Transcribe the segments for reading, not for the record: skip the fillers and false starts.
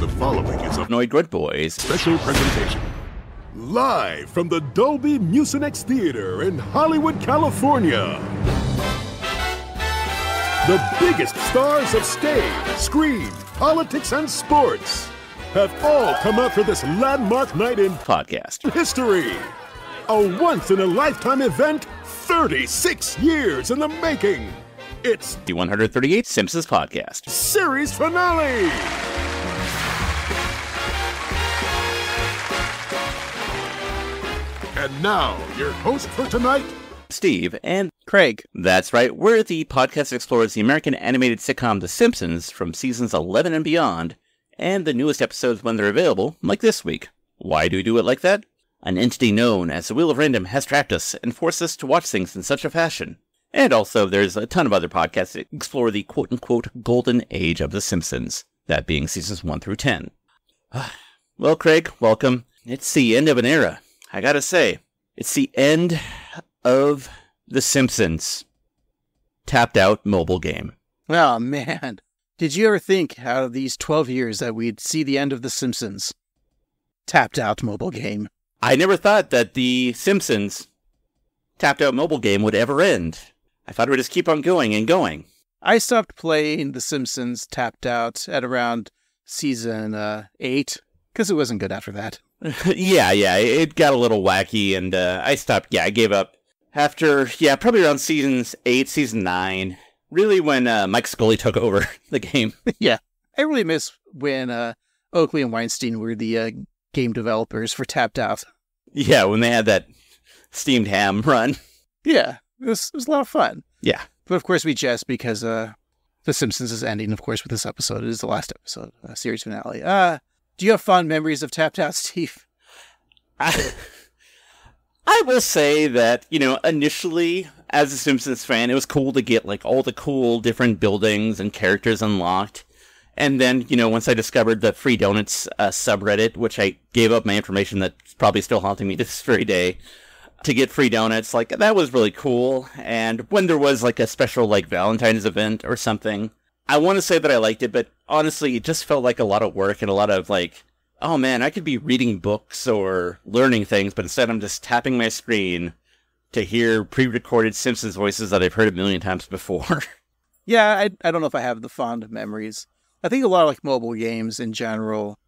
The following is a Noid Good Boys special presentation. Live from the Dolby Mucinex Theater in Hollywood, California. The biggest stars of stage, screen, politics, and sports have all come out for this landmark night in podcast history. A once-in-a-lifetime event, 36 years in the making. It's the 138th Simpsons podcast series finale. And now, your host for tonight, Steve and Craig. That's right, we're the podcast that explores the American animated sitcom The Simpsons from seasons 11 and beyond, and the newest episodes when they're available, like this week. Why do we do it like that? An entity known as the Wheel of Random has tracked us and forced us to watch things in such a fashion. And also, there's a ton of other podcasts that explore the quote-unquote golden age of The Simpsons, that being seasons 1 through 10. Well, Craig, welcome. It's the end of an era. I gotta say, it's the end of The Simpsons tapped out mobile game. Oh, man. Did you ever think out of these 12 years that we'd see the end of The Simpsons tapped out mobile game? I never thought that The Simpsons tapped out mobile game would ever end. I thought it would just keep on going and going. I stopped playing The Simpsons tapped out at around season 8, because it wasn't good after that. Yeah, it got a little wacky, and I stopped. Yeah, I gave up after, probably around season 8, season 9. Really when Mike Scully took over the game. Yeah, I really miss when Oakley and Weinstein were the game developers for Tapped Out. Yeah, when they had that steamed ham run. Yeah, it was a lot of fun. Yeah. But of course we jest because The Simpsons is ending, of course, with this episode. It is the last episode, series finale. Do you have fond memories of Tapped Out, Steve? I will say that, initially, as a Simpsons fan, it was cool to get, all the cool different buildings and characters unlocked. And then, once I discovered the Free Donuts subreddit, which I gave up my information that's probably still haunting me to this very day, to get free donuts, that was really cool. And when there was, a special, Valentine's event or something, I want to say that I liked it, but honestly, it just felt like a lot of work and a lot of, oh man, I could be reading books or learning things, but instead I'm just tapping my screen to hear pre-recorded Simpsons voices that I've heard a million times before. Yeah, I don't know if I have the fond memories. I think a lot of mobile games in general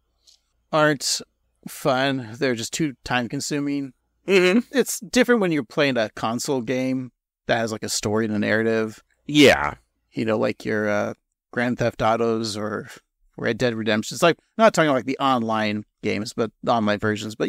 aren't fun. They're just too time-consuming. Mm-hmm. It's different when you're playing a console game that has a story and a narrative. Yeah. Like your Grand Theft Autos or Red Dead Redemption. It's not talking about the online games, but the online versions. But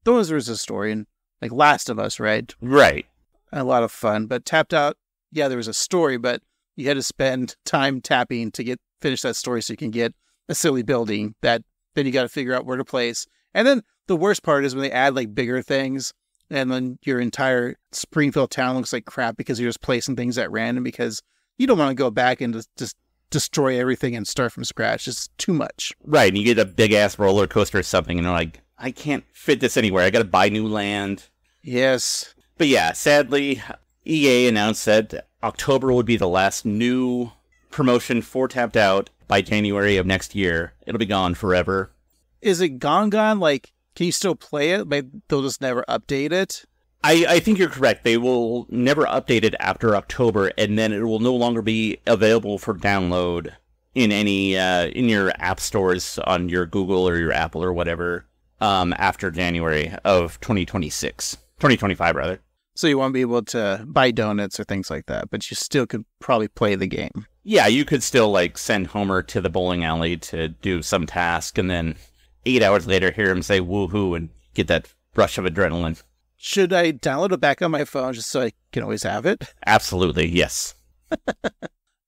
those there's a story, and Last of Us, right? Right. A lot of fun. But Tapped Out, yeah, there was a story, but you had to spend time tapping to finish that story so you can get a silly building that then you got to figure out where to place. And then the worst part is when they add bigger things, and then your entire Springfield town looks like crap because you're just placing things at random because you don't want to go back and just destroy everything and start from scratch. It's too much. Right, and you get a big-ass roller coaster or something, and you're I can't fit this anywhere. I gotta buy new land. Yes. But yeah, sadly, EA announced that October would be the last new promotion for Tapped Out. By January of next year, it'll be gone forever. Is it gone? Can you still play it? Maybe they'll just never update it? I think you're correct. They will never update it after October, and then it will no longer be available for download in any in your app stores on your Google or your Apple or whatever after January of 2025 rather. So you won't be able to buy donuts or things like that, but you still could probably play the game. Yeah, you could still send Homer to the bowling alley to do some task, and then 8 hours later hear him say woohoo and get that rush of adrenaline. Should I download it back on my phone just so I can always have it? Absolutely, yes.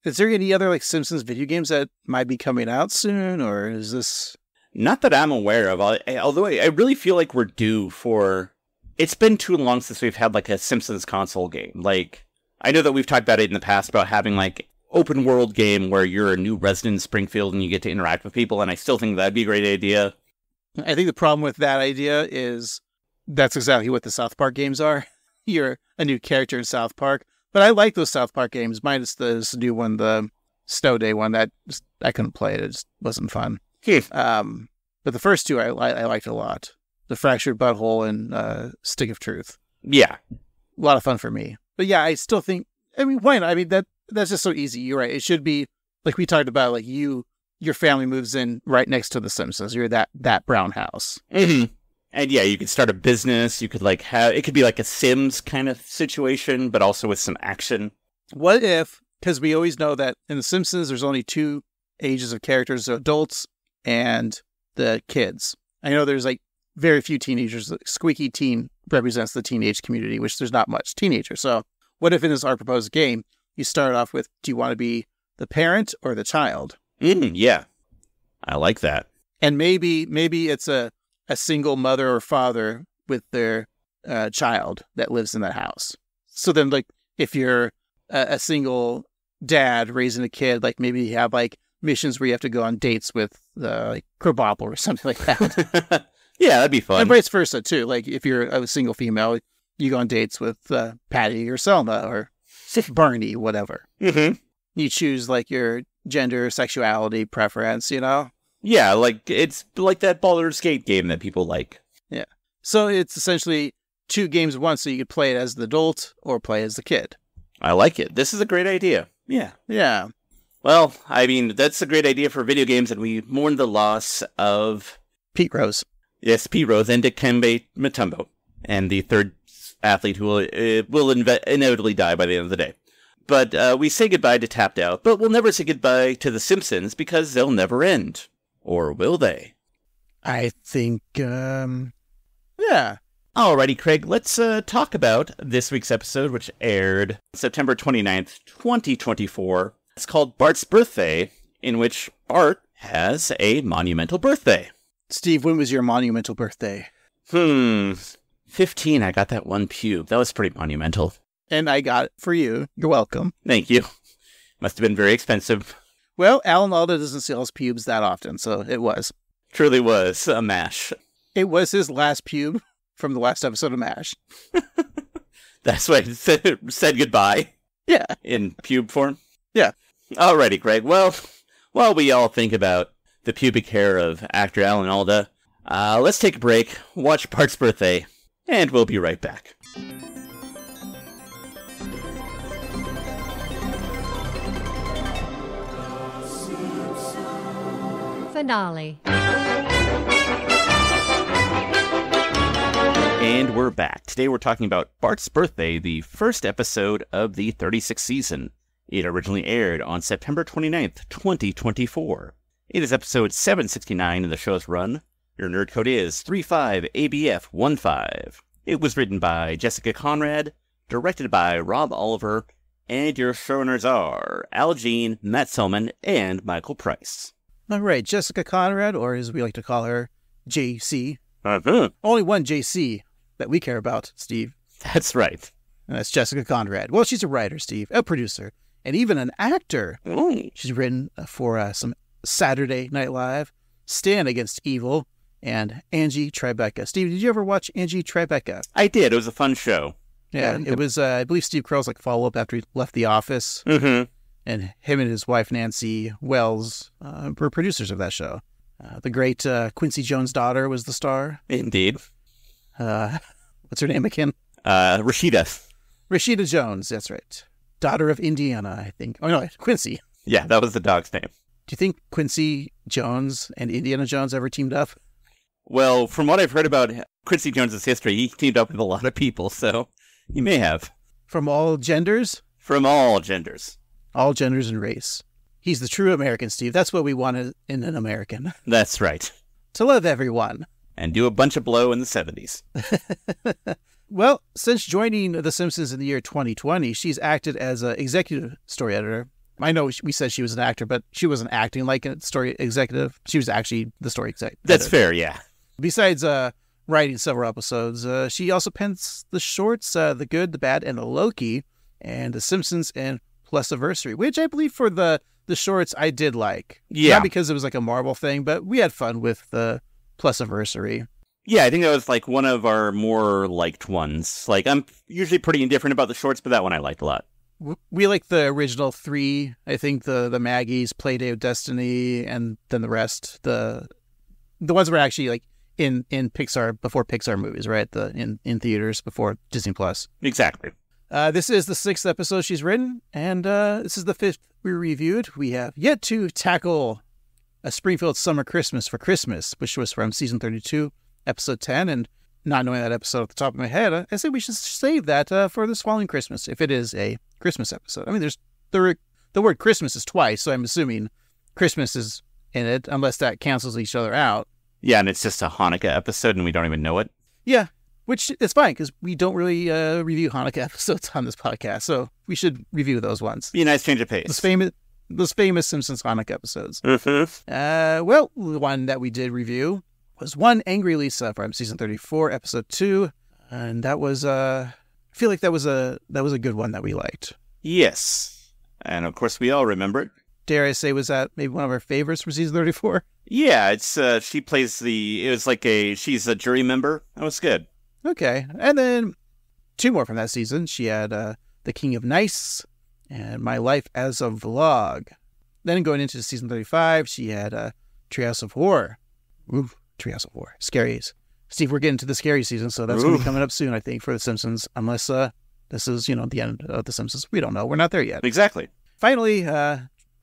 Is there any other Simpsons video games that might be coming out soon, or is this... Not that I'm aware of, although I really feel like we're due for... It's been too long since we've had a Simpsons console game. I know that we've talked about it in the past about having open world game where you're a new resident in Springfield and you get to interact with people, and I still think that'd be a great idea. I think the problem with that idea is that's exactly what the South Park games are. You're a new character in South Park. But I like those South Park games, minus this new one, the Snow Day one. That I couldn't play it. It just wasn't fun. But the first two I liked a lot. The Fractured Butthole and Stick of Truth. Yeah. A lot of fun for me. But yeah, I still think, I mean, why not? I mean, that's just so easy. You're right. It should be, like we talked about, like your family moves in right next to The Simpsons. You're that brown house. Mm-hmm. And yeah, you could start a business. You could it could be like a Sims kind of situation, but also with some action. What if, because we always know that in The Simpsons, there's only two ages of characters, the adults and the kids. I know there's like very few teenagers. Squeaky Teen represents the teenage community, which there's not much teenagers. So what if in this our proposed game, you start off with, do you want to be the parent or the child? Yeah, I like that. And maybe it's a single mother or father with their child that lives in that house. So then, like, if you're a single dad raising a kid, like maybe you have like missions where you have to go on dates with like Krabappel or something like that. Yeah, that'd be fun. And vice versa too. Like if you're a single female, you go on dates with Patty or Selma or Barney, whatever. Mm-hmm. You choose like your gender, sexuality, preference, you know? Yeah, like it's like that Baldur's Gate game that people like. Yeah. So it's essentially two games at once, so you could play it as the adult or play as the kid. I like it. This is a great idea. Yeah. Yeah. Well, I mean, that's a great idea for video games, and we mourn the loss of Pete Rose. Yes, Pete Rose and Dikembe Mutombo, and the third athlete who will inevitably die by the end of the day. But we say goodbye to Tapped Out, but we'll never say goodbye to The Simpsons because they'll never end. Or will they? I think, yeah. Alrighty, Craig, let's talk about this week's episode, which aired September 29th, 2024. It's called Bart's Birthday, in which Bart has a monumental birthday. Steve, when was your monumental birthday? 15, I got that one pube. That was pretty monumental. And I got it for you. You're welcome. Thank you. Must have been very expensive. Well, Alan Alda doesn't sell his pubes that often, so it was. Truly was a MASH. It was his last pube from the last episode of MASH. That's why it said goodbye? Yeah. In pube form? Yeah. Alrighty, Craig. Well, while we all think about the pubic hair of actor Alan Alda, let's take a break, watch Bart's Birthday, and we'll be right back. Finale. And we're back. Today we're talking about Bart's Birthday, the first episode of the 36th season. It originally aired on September 29th, 2024. It is episode 769 in the show's run. Your nerd code is 35ABF15. It was written by Jessica Conrad, directed by Rob Oliver, and your showrunners are Al Jean, Matt Selman, and Michael Price. All right, Jessica Conrad, or as we like to call her, JC. Uh-huh. Only one JC that we care about, Steve. That's right. And that's Jessica Conrad. Well, she's a writer, Steve, a producer, and even an actor. Ooh. She's written for some Saturday Night Live, Stand Against Evil, and Angie Tribeca. Steve, did you ever watch Angie Tribeca? I did. It was a fun show. Yeah, it was, I believe, Steve Carell's like follow-up after he left The Office. Mm-hmm. And him and his wife, Nancy Wells, were producers of that show. The great Quincy Jones' daughter was the star. Indeed. What's her name again? Rashida. Rashida Jones, that's right. Daughter of Indiana, I think. Oh, no, Quincy. Yeah, that was the dog's name. Do you think Quincy Jones and Indiana Jones ever teamed up? Well, from what I've heard about Quincy Jones's history, he teamed up with a lot of people, so he may have. From all genders? From all genders. All genders and race. He's the true American, Steve. That's what we want in an American. That's right. To love everyone. And do a bunch of blow in the 70s. Well, since joining The Simpsons in the year 2020, she's acted as an executive story editor. I know we said she was an actor, but she wasn't acting like a story executive. She was actually the story executive. That's fair, yeah. Besides writing several episodes, she also pens the shorts, The Good, the Bad, and the Loki, and The Simpsons and Plusiversary, which I believe for the shorts I did like. Yeah. Not because it was like a Marvel thing, but we had fun with the Plusiversary. Yeah, I think that was like one of our more liked ones. Like, I'm usually pretty indifferent about the shorts, but that one I liked a lot. We like the original 3. I think the Maggie's, Playday of Destiny, and then the rest. The ones that were actually like in Pixar, before Pixar movies, right? In theaters before Disney Plus. Exactly. This is the 6th episode she's written, and this is the 5th we reviewed. We have yet to tackle A Springfield Summer Christmas for Christmas, which was from season 32, episode 10, and not knowing that episode at the top of my head, I say we should save that for this following Christmas, if it is a Christmas episode. I mean, there's the word Christmas is twice, so I'm assuming Christmas is in it, unless that cancels each other out. Yeah, and it's just a Hanukkah episode, and we don't even know it. Yeah, which is fine, because we don't really review Hanukkah episodes on this podcast, so we should review those ones. Be a nice change of pace. Those famous Simpsons Hanukkah episodes. Mm-hmm. Well, the one that we did review was One Angry Lisa from season 34, episode 2, and that was I feel like that was a good one that we liked. Yes, and of course we all remember it. Dare I say, was that maybe one of our favorites from season 34? Yeah, it's she plays she's a jury member. That was good. Okay, and then 2 more from that season. She had The King of Nice and My Life as a Vlog. Then going into season 35, she had Treehouse of Horror. Ooh. Treehouse of Horror. Scaries. Steve, we're getting to the scary season, so that's going to be coming up soon, I think, for The Simpsons, unless this is, the end of The Simpsons. We don't know. We're not there yet. Exactly. Finally,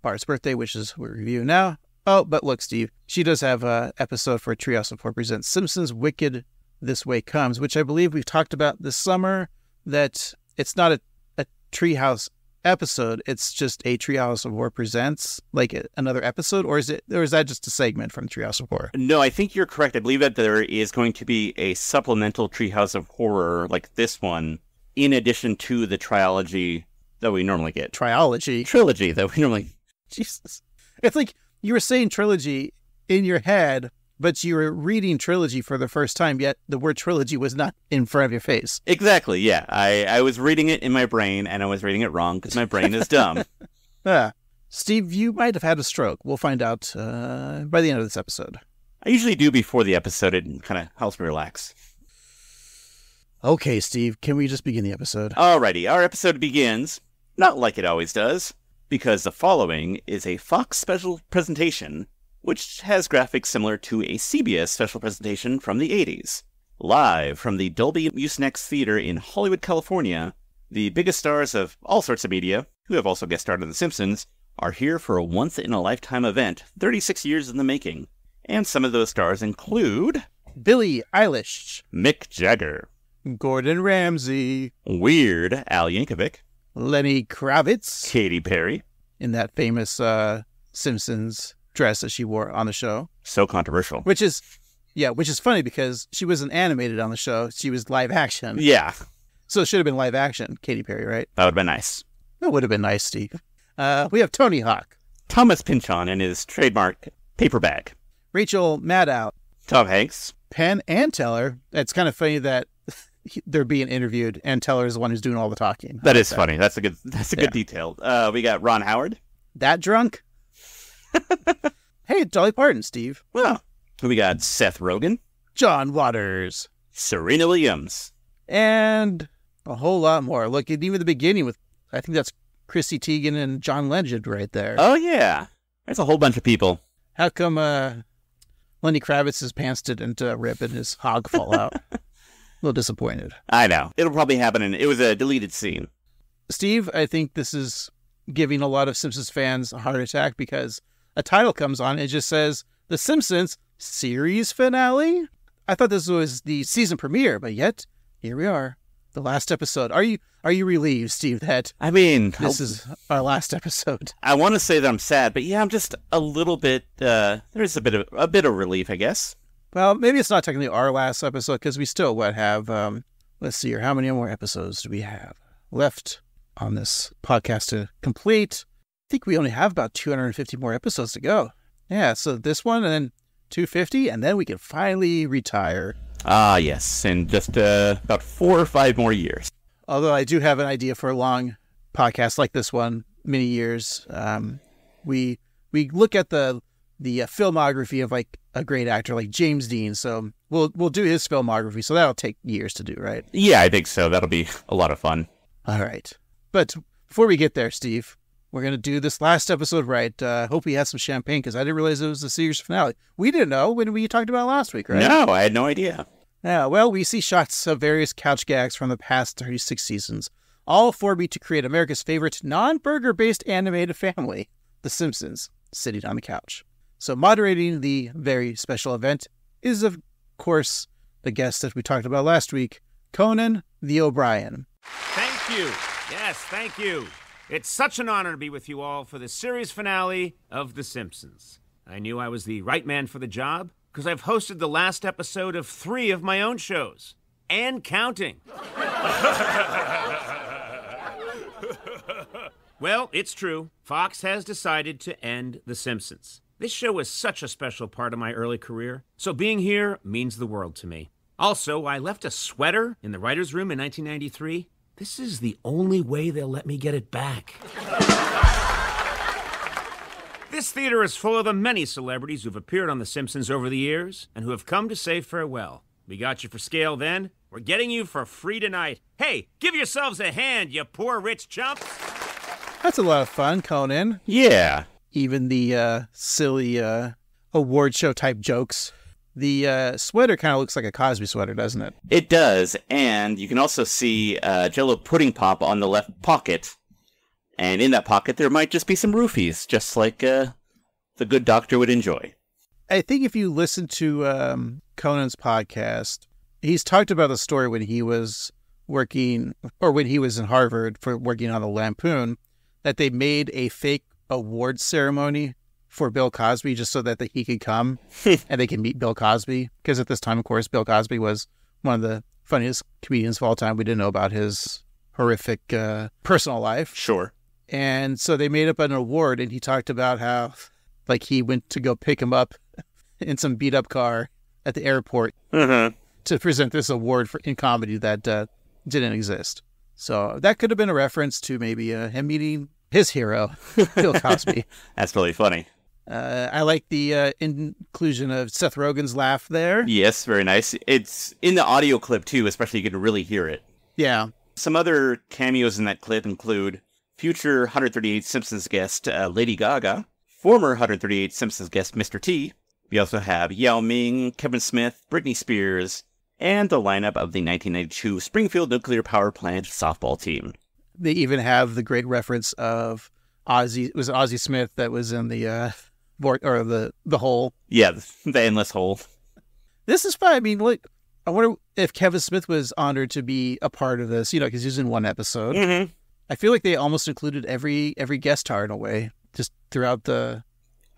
Bart's birthday, which is we're reviewing now. Oh, but look, Steve, she does have an episode for Treehouse of Horror Presents Simpsons Wicked This Way Comes, which I believe we've talked about this summer, that it's not a Treehouse episode, it's just a Treehouse of Horror Presents, like another episode, or is that just a segment from Treehouse of Horror? No, I think you're correct. I believe that there is going to be a supplemental Treehouse of Horror like this one, in addition to the trilogy that we normally get. Trilogy that we normally... Jesus. It's like you were saying trilogy in your head, but you were reading trilogy for the first time, yet the word trilogy was not in front of your face. Exactly, yeah. I was reading it in my brain, and I was reading it wrong, because my brain is dumb. Steve, you might have had a stroke. We'll find out by the end of this episode. I usually do before the episode. It kind of helps me relax. Okay, Steve, can we just begin the episode? Alrighty, our episode begins, not like it always does, because the following is a Fox special presentation, which has graphics similar to a CBS special presentation from the 80s. Live from the Dolby Mucinex Theater in Hollywood, California, the biggest stars of all sorts of media, who have also guest starred on The Simpsons, are here for a once-in-a-lifetime event, 36 years in the making. And some of those stars include... Billie Eilish, Mick Jagger, Gordon Ramsay, Weird Al Yankovic, Lenny Kravitz, Katy Perry, in that famous Simpsons dress that she wore on the show. So controversial. Which is funny because she wasn't animated on the show. She was live action. Yeah. So it should have been live action, Katy Perry, right? That would have been nice. That would have been nice, Steve. We have Tony Hawk, Thomas Pynchon in his trademark paper bag, Rachel Maddow, Tom Hanks, Penn and Teller. It's kind of funny that they're being interviewed and Teller is the one who's doing all the talking. That is funny. That's a good detail. We got Ron Howard. That drunk? Hey, Dolly Parton, Steve. Well, we got Seth Rogen, John Waters, Serena Williams, and a whole lot more. Look, even the beginning with, I think that's Chrissy Teigen and John Legend right there. Oh, yeah. There's a whole bunch of people. How come Lenny Kravitz's pants didn't rip and his hog fall out? A little disappointed. I know. It'll probably happen, it was a deleted scene. Steve, I think this is giving a lot of Simpsons fans a heart attack because a title comes on and it just says, The Simpsons series finale? I thought this was the season premiere, but yet, here we are. The last episode. Are you relieved, Steve, that this is our last episode? I want to say that I'm sad, but yeah, I'm just a little bit, there's a bit of relief, I guess. Well, maybe it's not technically our last episode because we still have, let's see here, how many more episodes do we have left on this podcast to complete? I think we only have about 250 more episodes to go. Yeah, so this one and then 250, and then we can finally retire. Ah, yes, in just about 4 or 5 more years. Although I do have an idea for a long podcast like this one, many years. We look at the filmography of like a great actor like James Dean, so we'll do his filmography, so that'll take years to do, right? Yeah, I think so. That'll be a lot of fun. All right. But before we get there, Steve, we're going to do this last episode right. Hope we had some champagne, because I didn't realize it was the series finale. We didn't know when we talked about it last week, right? No, I had no idea. Yeah, well, we see shots of various couch gags from the past 36 seasons, all formed to create America's favorite non-burger-based animated family, The Simpsons, sitting on the couch. So moderating the very special event is, of course, the guest that we talked about last week, Conan O'Brien. Thank you. Yes, thank you. It's such an honor to be with you all for the series finale of The Simpsons. I knew I was the right man for the job because I've hosted the last episode of 3 of my own shows. And counting. Well, it's true. Fox has decided to end The Simpsons. This show was such a special part of my early career, so being here means the world to me. Also, I left a sweater in the writer's room in 1993. This is the only way they'll let me get it back. This theater is full of the many celebrities who've appeared on The Simpsons over the years and who have come to say farewell. We got you for scale then. We're getting you for free tonight. Hey, give yourselves a hand, you poor rich chumps. That's a lot of fun, Conan. Yeah. Even the silly award show type jokes. The sweater kind of looks like a Cosby sweater, doesn't it? It does, and you can also see Jell-O pudding pop on the left pocket. And in that pocket, there might just be some roofies, just like the good doctor would enjoy. I think if you listen to Conan's podcast, he's talked about the story when he was working, or when he was in Harvard for working on the Lampoon, that they made a fake award ceremony for Bill Cosby just so that he could come and they can meet Bill Cosby. Because at this time, of course, Bill Cosby was one of the funniest comedians of all time. We didn't know about his horrific personal life. Sure. And so they made up an award, and he talked about how, like, he went to go pick him up in some beat-up car at the airport to present this award in comedy that didn't exist. So that could have been a reference to maybe him meeting his hero, Bill Cosby. That's really funny. I like the inclusion of Seth Rogen's laugh there. Yes, very nice. It's in the audio clip, too, especially you can really hear it. Yeah. Some other cameos in that clip include future 138 Simpsons guest Lady Gaga, former 138 Simpsons guest Mr. T. We also have Yao Ming, Kevin Smith, Britney Spears, and the lineup of the 1992 Springfield Nuclear Power Plant softball team. They even have the great reference of Ozzy. Was it Ozzy Smith that was in the the hole? Yeah, the endless hole. This is fun. I mean, look, I wonder if Kevin Smith was honored to be a part of this, because he's in one episode. Mm-hmm. I feel like they almost included every guest star in a way, just throughout the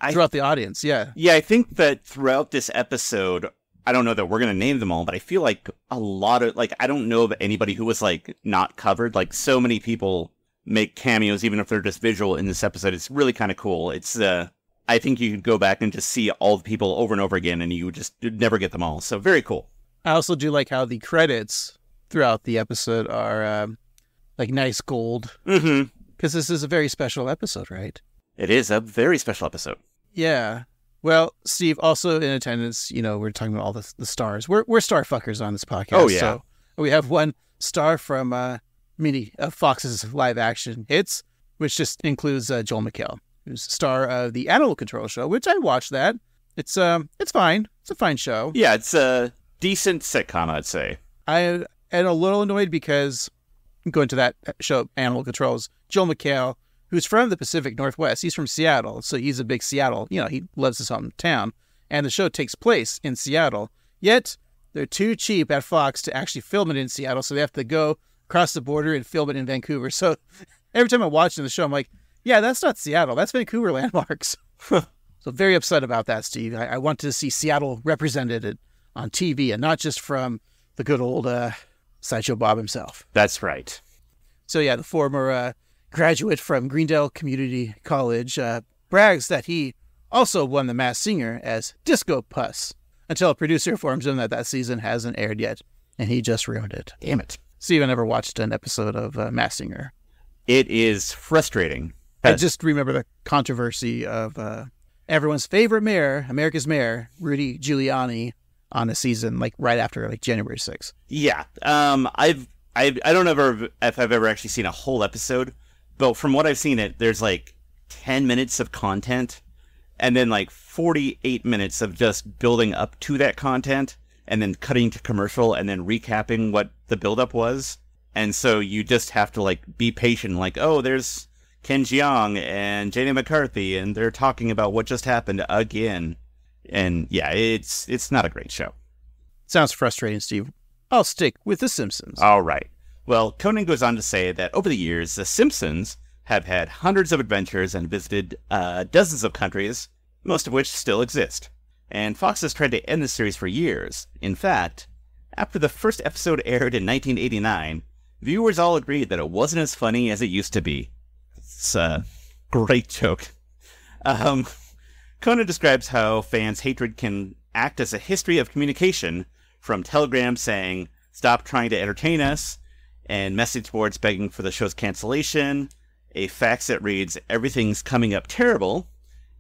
audience. Yeah. Yeah, I think that throughout this episode, I don't know that we're going to name them all, but I feel like a lot of, I don't know of anybody who was, not covered. So many people make cameos, even if they're just visual in this episode. It's really kind of cool. It's, I think you could go back and just see all the people over and over again, and you'd never get them all. So very cool. I also do like how the credits throughout the episode are, nice gold. Mm-hmm. Because this is a very special episode, right? It is a very special episode. Yeah. Well, Steve, also in attendance, we're talking about all the stars. We're star fuckers on this podcast. Oh, yeah. So we have one star from many of Fox's live action hits, which just includes Joel McHale, who's the star of the Animal Control show, which I watched that. It's fine. It's a fine show. Yeah, it's a decent sitcom, I'd say. I am a little annoyed because going to that show, Animal Control's Joel McHale, who's from the Pacific Northwest. He's from Seattle, so he's a big Seattle. He loves his hometown, and the show takes place in Seattle. Yet, they're too cheap at Fox to actually film it in Seattle, so they have to go across the border and film it in Vancouver. So every time I'm watching the show, I'm like, yeah, that's not Seattle. That's Vancouver landmarks. So very upset about that, Steve. I want to see Seattle represented on TV, and not just from the good old Sideshow Bob himself. That's right. So yeah, the former graduate from Greendale Community College brags that he also won The Masked Singer as Disco Puss, until a producer informs him that season hasn't aired yet, and he just ruined it. Damn it. Steve, I never watched an episode of Masked Singer. It is frustrating. I just remember the controversy of everyone's favorite mayor, America's mayor, Rudy Giuliani, on a season right after January 6th. Yeah. I don't know if I've ever actually seen a whole episode, But from what I've seen there's like 10 minutes of content and then like 48 minutes of just building up to that content and then cutting to commercial and then recapping what the buildup was. And so you just have to like be patient, like, oh, there's Ken Jeong and Jenny McCarthy and they're talking about what just happened again. And yeah, it's not a great show. Sounds frustrating, Steve. I'll stick with The Simpsons. All right. Well, Conan goes on to say that over the years, The Simpsons have had hundreds of adventures and visited dozens of countries, most of which still exist. And Fox has tried to end the series for years. In fact, after the first episode aired in 1989, viewers all agreed that it wasn't as funny as it used to be. It's a great joke. Conan describes how fans' hatred can act as a history of communication, from telegrams saying, "Stop trying to entertain us," and message boards begging for the show's cancellation, a fax that reads, "Everything's coming up terrible,"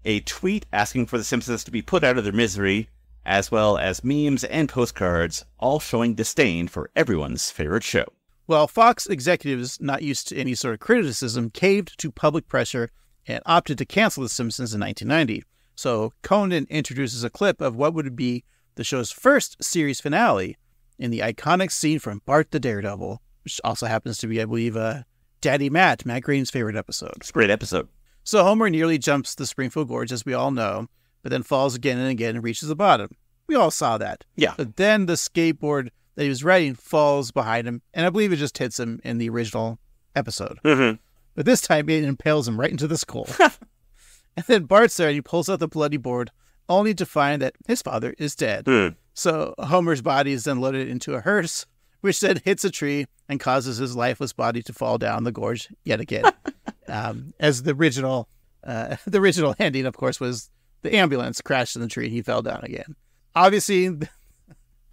a tweet asking for The Simpsons to be put out of their misery, as well as memes and postcards, all showing disdain for everyone's favorite show. Well, Fox executives, not used to any sort of criticism, caved to public pressure and opted to cancel The Simpsons in 1990. So Conan introduces a clip of what would be the show's first series finale in the iconic scene from Bart the Daredevil, which also happens to be, I believe, Daddy Matt Groening's favorite episode. It's a great episode. So Homer nearly jumps the Springfield Gorge, as we all know, but then falls again and again and reaches the bottom. We all saw that. Yeah. But then the skateboard that he was riding falls behind him, and I believe it just hits him in the original episode. Mm-hmm. But this time it impales him right into the skull. And then Bart's there and he pulls out the bloody board, only to find that his father is dead. Mm. So Homer's body is then loaded into a hearse, which then hits a tree and causes his lifeless body to fall down the gorge yet again. As the original ending, of course, was the ambulance crashed in the tree and he fell down again. Obviously,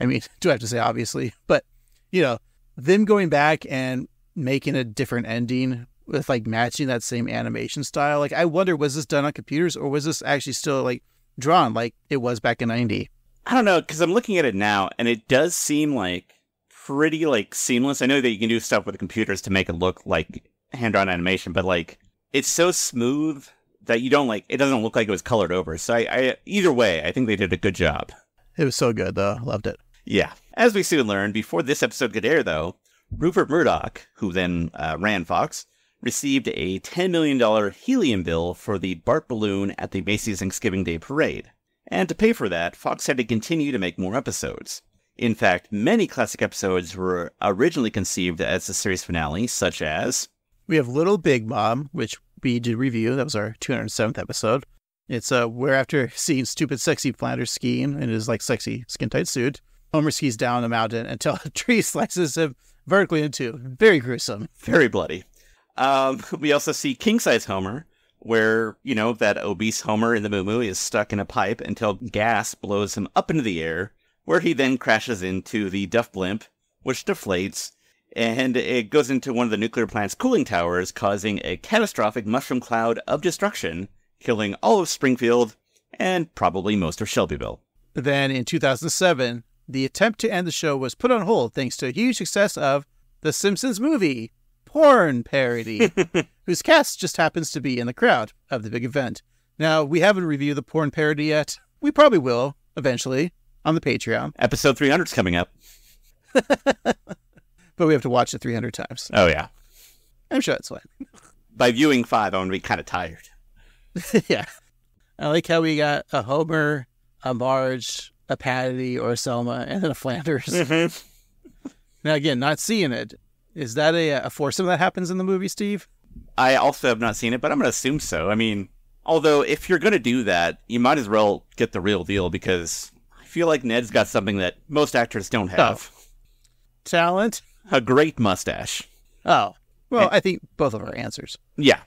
I mean, do I have to say obviously? But, you know, them going back and making a different ending with like matching that same animation style. Like, I wonder, was this done on computers or was this actually still like drawn like it was back in 90? I don't know, because I'm looking at it now and it does seem like pretty like seamless. I know that you can do stuff with computers to make it look like hand-drawn animation, but like it's so smooth that you don't like, it doesn't look like it was colored over. So I either way, I think they did a good job. It was so good though. Loved it. Yeah. As we soon learned, before this episode could air though, Rupert Murdoch, who then ran Fox, received a $10 million helium bill for the Bart balloon at the Macy's Thanksgiving Day Parade. And to pay for that, Fox had to continue to make more episodes. In fact, many classic episodes were originally conceived as the series finale, such as... We have Little Big Mom, which we did review. That was our 207th episode. It's where after seeing stupid sexy Flanders skiing in his like sexy skin-tight suit, Homer skis down the mountain until a tree slices him vertically in two. Very gruesome. Very bloody. We also see King Size Homer, where, you know, that obese Homer in the moo is stuck in a pipe until gas blows him up into the air, where he then crashes into the Duff Blimp, which deflates, and it goes into one of the nuclear plant's cooling towers, causing a catastrophic mushroom cloud of destruction, killing all of Springfield and probably most of Shelbyville. Then in 2007, the attempt to end the show was put on hold thanks to a huge success of The Simpsons movie, porn parody, whose cast just happens to be in the crowd of the big event. Now, we haven't reviewed the porn parody yet. We probably will, eventually, on the Patreon. Episode 300 is coming up. But we have to watch it 300 times. Oh, yeah. I'm sure that's fine. By viewing 5, I'm going to be kind of tired. Yeah. I like how we got a Homer, a Marge, a Patty, or a Selma, and then a Flanders. Mm-hmm. Now, again, not seeing it. Is that a foursome that happens in the movie, Steve? I also have not seen it, but I'm going to assume so. I mean, although if you're going to do that, you might as well get the real deal, because I feel like Ned's got something that most actors don't have. Oh. Talent? A great mustache. Oh. Well, I think both of our answers. Yeah.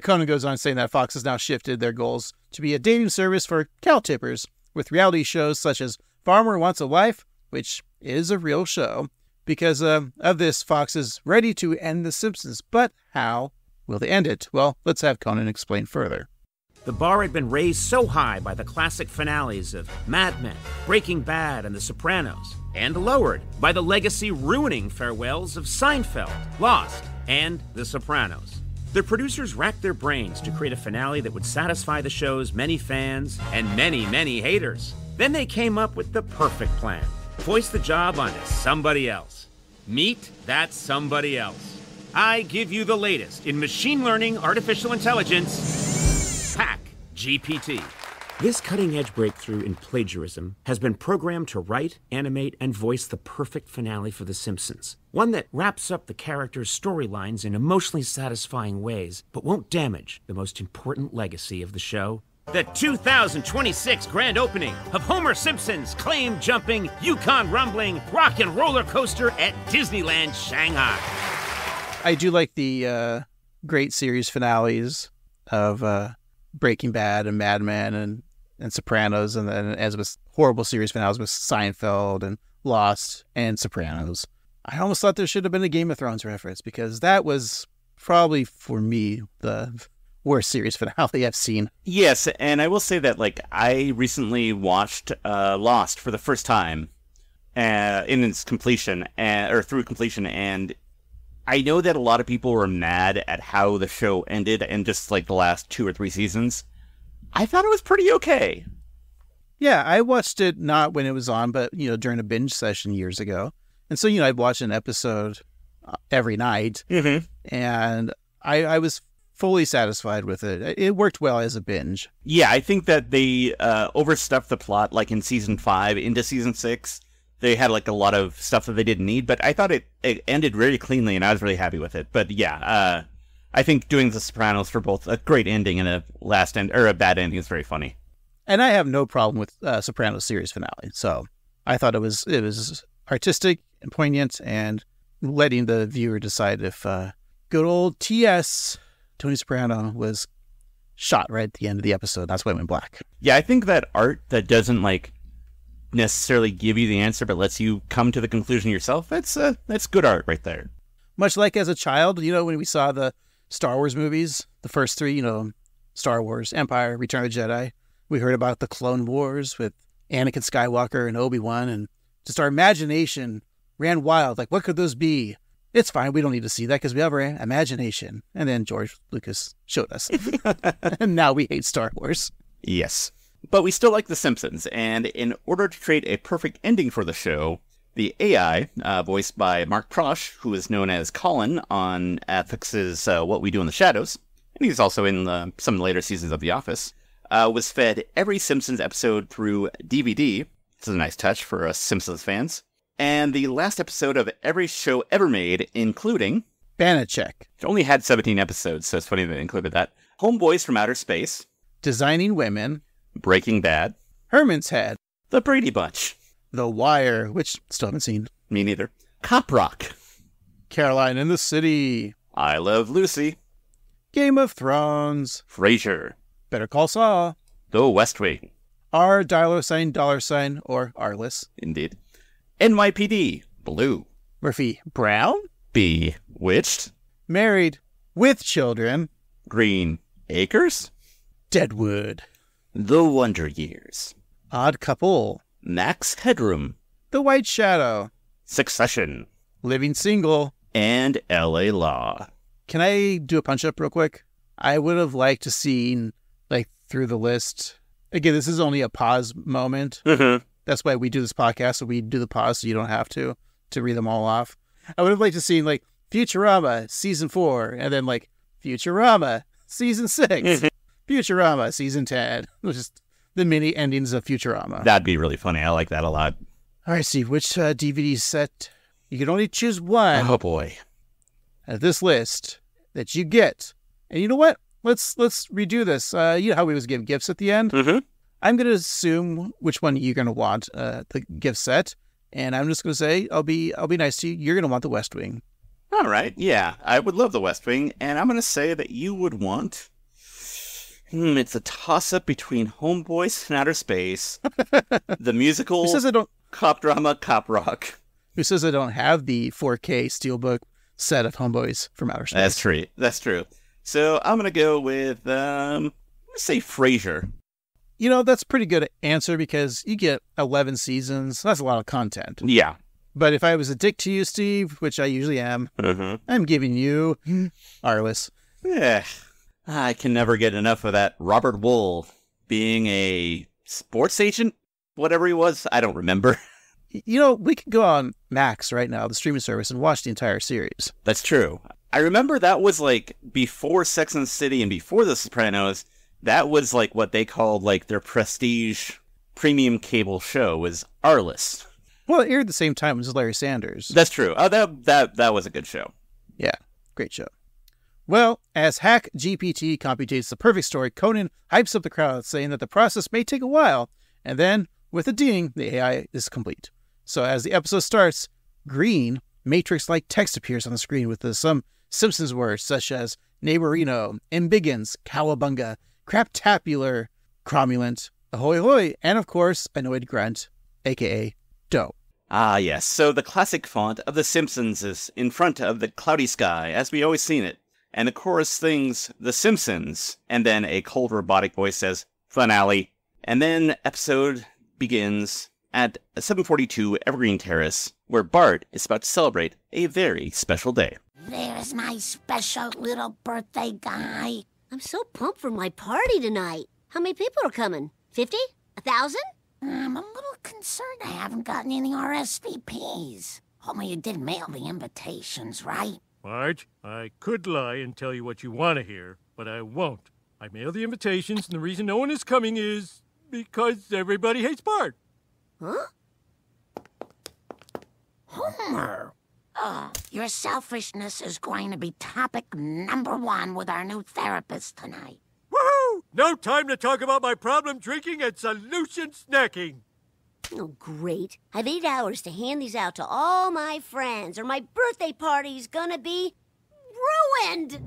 Conan goes on saying that Fox has now shifted their goals to be a dating service for cow tippers, with reality shows such as Farmer Wants a Wife, which is a real show. Because of this, Fox is ready to end The Simpsons. But how will they end it? Well, let's have Conan explain further. The bar had been raised so high by the classic finales of Mad Men, Breaking Bad, and The Sopranos, and lowered by the legacy-ruining farewells of Seinfeld, Lost, and The Sopranos. The producers racked their brains to create a finale that would satisfy the show's many fans and many, many haters. Then they came up with the perfect plan. Voice the job onto somebody else. Meet that somebody else. I give you the latest in machine learning artificial intelligence, PAC GPT. This cutting-edge breakthrough in plagiarism has been programmed to write, animate, and voice the perfect finale for The Simpsons. One that wraps up the characters' storylines in emotionally satisfying ways, but won't damage the most important legacy of the show. The 2026 grand opening of Homer Simpson's claim-jumping, Yukon-rumbling, rock and roller coaster at Disneyland Shanghai. I do like the great series finales of Breaking Bad and Mad Men and Sopranos, and then as with horrible series finales with Seinfeld and Lost and Sopranos. I almost thought there should have been a Game of Thrones reference, because that was probably, for me, the worst series finale I've seen. Yes, and I will say that, like, I recently watched Lost for the first time in its completion, or through completion, and I know that a lot of people were mad at how the show ended in just, like, the last 2 or 3 seasons. I thought it was pretty okay. Yeah, I watched it not when it was on, but, during a binge session years ago. And so, I'd watch an episode every night, and I was fully satisfied with it. It worked well as a binge. Yeah, I think that they overstuffed the plot, like, in Season 5 into Season 6. They had, like, a lot of stuff that they didn't need, but I thought it ended very cleanly, and I was really happy with it. But yeah, I think doing The Sopranos for both a great ending and a bad ending is very funny. And I have no problem with Sopranos series finale. So I thought it was artistic and poignant, and letting the viewer decide if good old T.S. Tony Soprano was shot right at the end of the episode. That's why it went black. Yeah, I think that art that doesn't, like, necessarily give you the answer, but lets you come to the conclusion yourself, that's good art right there. Much like as a child, when we saw the Star Wars movies, the first 3, Star Wars, Empire, Return of the Jedi, we heard about the Clone Wars with Anakin Skywalker and Obi-Wan, and just our imagination ran wild. Like, what could those be? It's fine. We don't need to see that because we have our imagination. And then George Lucas showed us. And now we hate Star Wars. Yes. But we still like The Simpsons, and in order to create a perfect ending for the show, the AI, voiced by Mark Prosh, who is known as Colin on Netflix's What We Do in the Shadows, and he's also in some later seasons of The Office, was fed every Simpsons episode through DVD. This is a nice touch for us Simpsons fans. And the last episode of every show ever made, including Banachek, it only had 17 episodes, so it's funny they included that. Homeboys from Outer Space, Designing Women, Breaking Bad, Herman's Head, The Brady Bunch, The Wire, which still haven't seen. Me neither. Cop Rock, Caroline in the City, I Love Lucy, Game of Thrones, Frasier, Better Call Saul, The West Wing, R $, or Arliss, indeed, NYPD, Blue, Murphy Brown, Bewitched, Married with Children, Green Acres, Deadwood, The Wonder Years, Odd Couple, Max Headroom, The White Shadow, Succession, Living Single, and LA Law. Can I do a punch-up real quick? I would have liked to see, like, through the list. Again, this is only a pause moment. That's why we do this podcast, so we do the pause so you don't have to read them all off. I would have liked to see, like, Futurama, Season 4, and then, like, Futurama, Season 6, Futurama, Season 10. Just the mini endings of Futurama. That'd be really funny. I like that a lot. All right, Steve, which DVD set? You can only choose one. Oh, boy. Out of this list that you get. And you know what? Let's redo this. You know how we always give gifts at the end? I'm going to assume which one you're going to want, the gift set. And I'm just going to say, I'll be nice to you. You're going to want the West Wing. All right. Yeah, I would love the West Wing. And I'm going to say that you would want... it's a toss-up between Homeboys and Outer Space, the musical, Who says I don't... cop drama, Cop Rock. Who says I don't have the 4K Steelbook set of Homeboys from Outer Space? That's true. So I'm going to go with, let's say Frasier. You know, that's a pretty good answer because you get 11 seasons. That's a lot of content. Yeah. But if I was a dick to you, Steve, which I usually am, I'm giving you Arliss. Yeah. I can never get enough of that Robert Wool being a sports agent, whatever he was. I don't remember. You know, we could go on Max right now, the streaming service, and watch the entire series. That's true. I remember that was like before Sex and the City and before The Sopranos. That was like what they called like their prestige premium cable show was Arliss. Well, it aired at the same time as Larry Sanders. That's true. Oh, that was a good show. Yeah, great show. Well, as Hack GPT computates the perfect story, Conan hypes up the crowd, saying that the process may take a while, and then, with a ding, the AI is complete. So as the episode starts, green, Matrix-like text appears on the screen with some Simpsons words such as neighborino, embiggens, cowabunga, craptapular, cromulent, ahoy hoy, and of course, annoyed grunt, aka Doe. Ah, yes. So the classic font of The Simpsons is in front of the cloudy sky, as we always seen it. And the chorus sings The Simpsons, and then a cold robotic voice says, finale. And then episode begins at 742 Evergreen Terrace, where Bart is about to celebrate a very special day. There's my special little birthday guy. I'm so pumped for my party tonight. How many people are coming? 50? 1,000? I'm a little concerned I haven't gotten any RSVPs. Homer, you did mail the invitations, right? Marge, I could lie and tell you what you want to hear, but I won't. I mailed the invitations, and the reason no one is coming is because everybody hates Bart. Huh? Homer! Your selfishness is going to be topic number 1 with our new therapist tonight. Woohoo! No time to talk about my problem drinking and solution snacking. Oh, great. I have 8 hours to hand these out to all my friends, or my birthday party's gonna be ruined!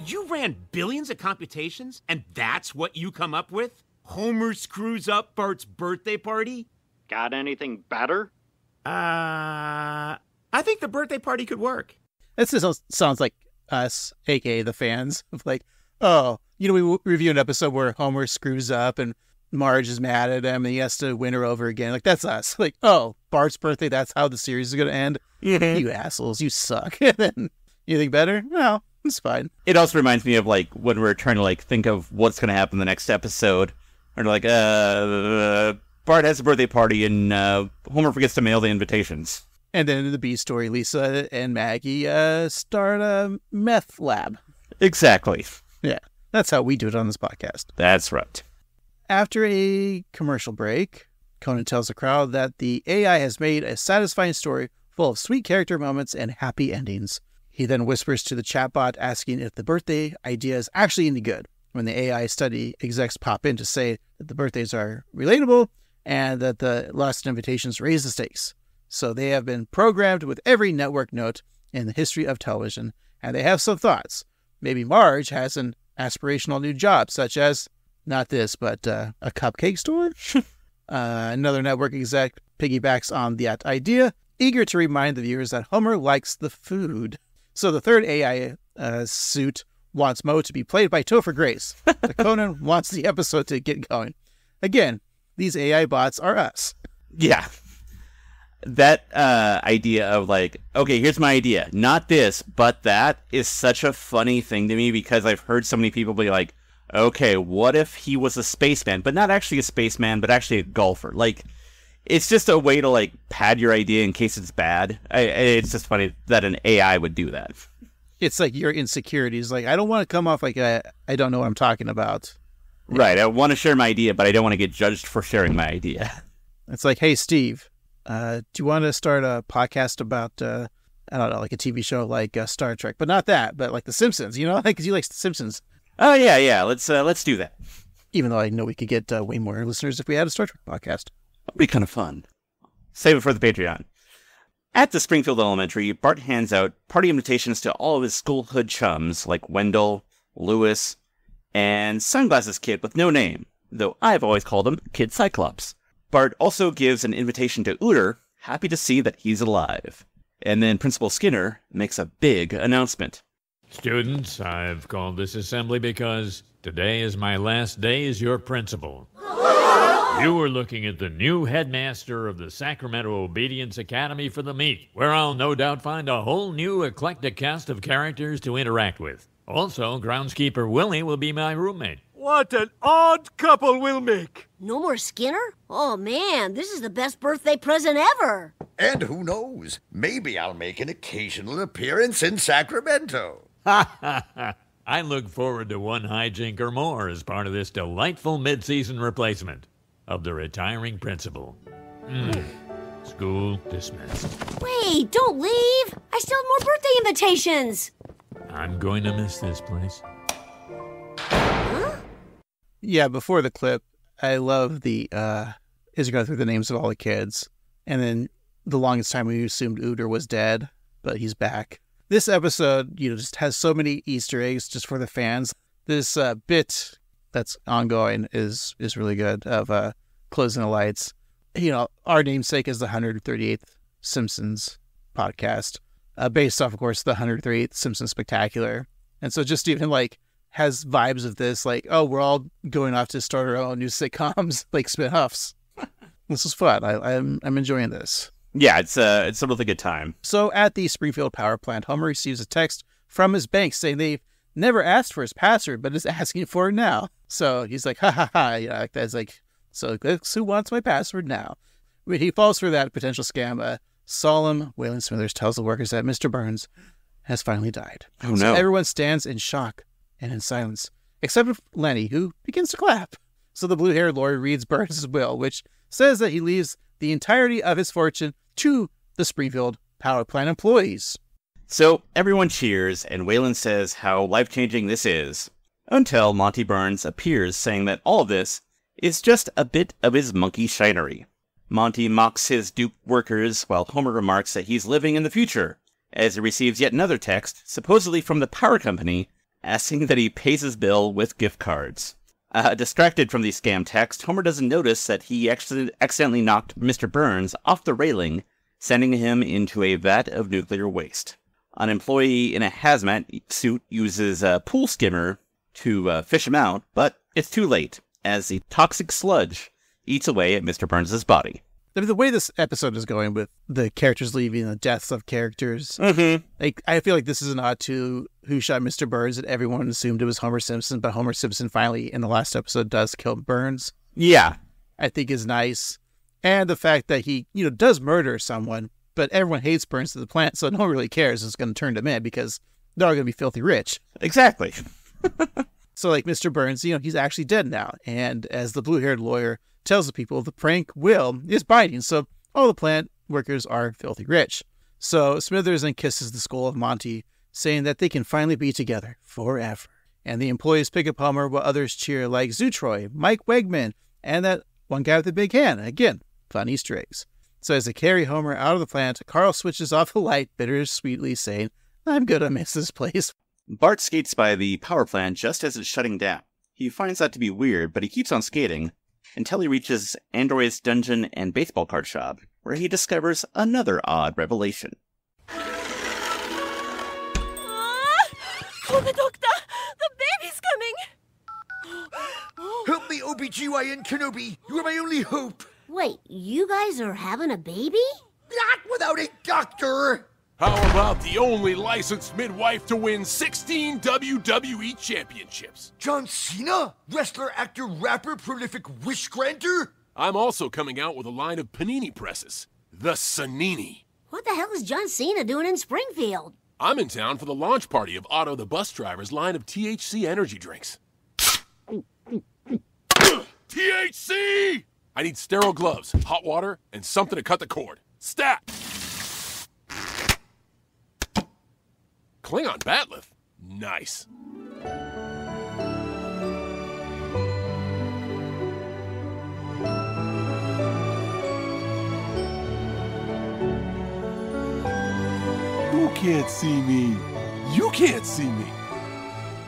You ran billions of computations, and that's what you come up with? Homer screws up Bart's birthday party? Got anything better? I think the birthday party could work. This sounds like us, aka the fans, of like, oh, you know, we review an episode where Homer screws up and Marge is mad at him and he has to win her over again. Like, that's us. Like, oh, Bart's birthday, that's how the series is going to end? Mm-hmm. You assholes, you suck. And then, you think better? No, it's fine. It also reminds me of, like, when we're trying to, like, think of what's going to happen in the next episode. Or, like, Bart has a birthday party and Homer forgets to mail the invitations. And then in the B story, Lisa and Maggie start a meth lab. Exactly. Yeah, that's how we do it on this podcast. That's right. After a commercial break, Conan tells the crowd that the AI has made a satisfying story full of sweet character moments and happy endings. He then whispers to the chatbot asking if the birthday idea is actually any good, when the AI study execs pop in to say that the birthdays are relatable and that the lost invitations raise the stakes. So they have been programmed with every network note in the history of television, and they have some thoughts. Maybe Marge has an aspirational new job, such as, not this, but a cupcake store? Another network exec piggybacks on that idea, eager to remind the viewers that Homer likes the food. So the third AI suit wants Moe to be played by Topher Grace. But Conan wants the episode to get going. Again, these AI bots are us. Yeah. That idea of like, okay, here's my idea. Not this, but that is such a funny thing to me because I've heard so many people be like, okay, what if he was a spaceman, but not actually a spaceman, but actually a golfer? Like, it's just a way to like pad your idea in case it's bad. It's just funny that an AI would do that. It's like your insecurities. Like, I don't want to come off like I don't know what I'm talking about. Right. I want to share my idea, but I don't want to get judged for sharing my idea. It's like, hey, Steve, do you want to start a podcast about, I don't know, like a TV show like Star Trek, but not that, but like The Simpsons, you know, like, because you like The Simpsons. Oh, yeah. Let's do that. Even though I know we could get way more listeners if we had a Star Trek podcast. That'd be kind of fun. Save it for the Patreon. At the Springfield Elementary, Bart hands out party invitations to all of his schoolhood chums, like Wendell, Lewis, and Sunglasses Kid with no name, though I've always called him Kid Cyclops. Bart also gives an invitation to Uter, happy to see that he's alive. And then Principal Skinner makes a big announcement. Students, I've called this assembly because today is my last day as your principal. You are looking at the new headmaster of the Sacramento Obedience Academy for the Meek, where I'll no doubt find a whole new eclectic cast of characters to interact with. Also, groundskeeper Willie will be my roommate. What an odd couple we'll make. No more Skinner? Oh man, this is the best birthday present ever. And who knows, maybe I'll make an occasional appearance in Sacramento. Ha ha ha. I look forward to one hijink or more as part of this delightful mid-season replacement of the retiring principal. School dismissed. Wait, don't leave. I still have more birthday invitations. I'm going to miss this place. Huh? Yeah, before the clip, I love the, is going through the names of all the kids. And then the longest time we assumed Uter was dead, but he's back. This episode, just has so many Easter eggs just for the fans. This bit that's ongoing is really good of closing the lights. Our namesake is the 138th Simpsons podcast, based off, of course, the 138th Simpsons Spectacular. And so just even has vibes of this, we're all going off to start our own new sitcoms, spin-offs. This is fun. I'm enjoying this. Yeah, it's a really good time. So at the Springfield power plant, Homer receives a text from his bank saying they've never asked for his password, but is asking for it now. So he's like, ha ha ha. That's so who wants my password now? When he falls for that potential scam, solemn Waylon Smithers tells the workers that Mr. Burns has finally died. Oh, so no. Everyone stands in shock and in silence, except for Lenny, who begins to clap. So the blue-haired lawyer reads Burns' will, which says that he leaves the entirety of his fortune to the Springfield power plant employees. So everyone cheers, and Waylon says how life-changing this is, until Monty Burns appears saying that all of this is just a bit of his monkey shinery. Monty mocks his duped workers, while Homer remarks that he's living in the future, as he receives yet another text, supposedly from the power company, asking that he pays his bill with gift cards. Distracted from the scam text, Homer doesn't notice that he accidentally knocked Mr. Burns off the railing, sending him into a vat of nuclear waste. An employee in a hazmat suit uses a pool skimmer to fish him out, but it's too late, as the toxic sludge eats away at Mr. Burns' body. The way this episode is going with the characters leaving, the deaths of characters, I feel like this is an nod to Who Shot Mr. Burns, and everyone assumed it was Homer Simpson, but Homer Simpson finally, in the last episode, does kill Burns. Yeah. I think is nice. And the fact that he, does murder someone, but everyone hates Burns at the plant, so no one really cares it's going to turn him in because they're all going to be filthy rich. Exactly. So, Mr. Burns, he's actually dead now. And as the blue-haired lawyer tells the people, the prank will is biting, so all the plant workers are filthy rich. So Smithers then kisses the skull of Monty, saying that they can finally be together forever. And the employees pick up Homer while others cheer, like Zutroy, Mike Wegman, and that one guy with the big hand. Again, fun Easter eggs. So as they carry Homer out of the plant, Carl switches off the light bittersweetly, saying, I'm gonna miss this place. Bart skates by the power plant just as it's shutting down. He finds that to be weird, but he keeps on skating until he reaches Android's dungeon and baseball card shop, where he discovers another odd revelation. Oh, the doctor! The baby's coming! Help me, OBGYN Kenobi! You are my only hope! Wait, you guys are having a baby? Not without a doctor! How about the only licensed midwife to win 16 WWE championships? John Cena? Wrestler, actor, rapper, prolific wish granter? I'm also coming out with a line of panini presses. The Sanini. What the hell is John Cena doing in Springfield? I'm in town for the launch party of Otto the Bus Driver's line of THC energy drinks. THC! I need sterile gloves, hot water, and something to cut the cord. Stat! Klingon Batleth. Nice. You can't see me. You can't see me.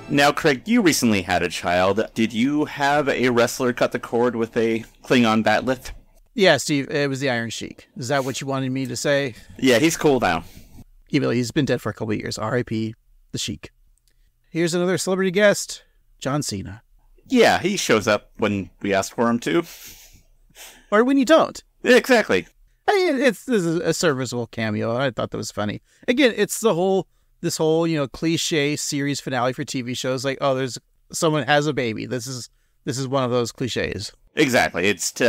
Now, Craig, you recently had a child. Did you have a wrestler cut the cord with a Klingon batleth? Yeah, Steve, it was the Iron Sheik. Is that what you wanted me to say? Yeah, he's cool now. Even though he's been dead for a couple of years. R.I.P. the Sheik. Here's another celebrity guest, John Cena. Yeah, he shows up when we ask for him to. or when you don't. Yeah, exactly. I mean, this is a serviceable cameo. I thought that was funny. Again, it's this whole cliche series finale for TV shows. Like, oh, there's someone has a baby. This is one of those cliches. Exactly. It's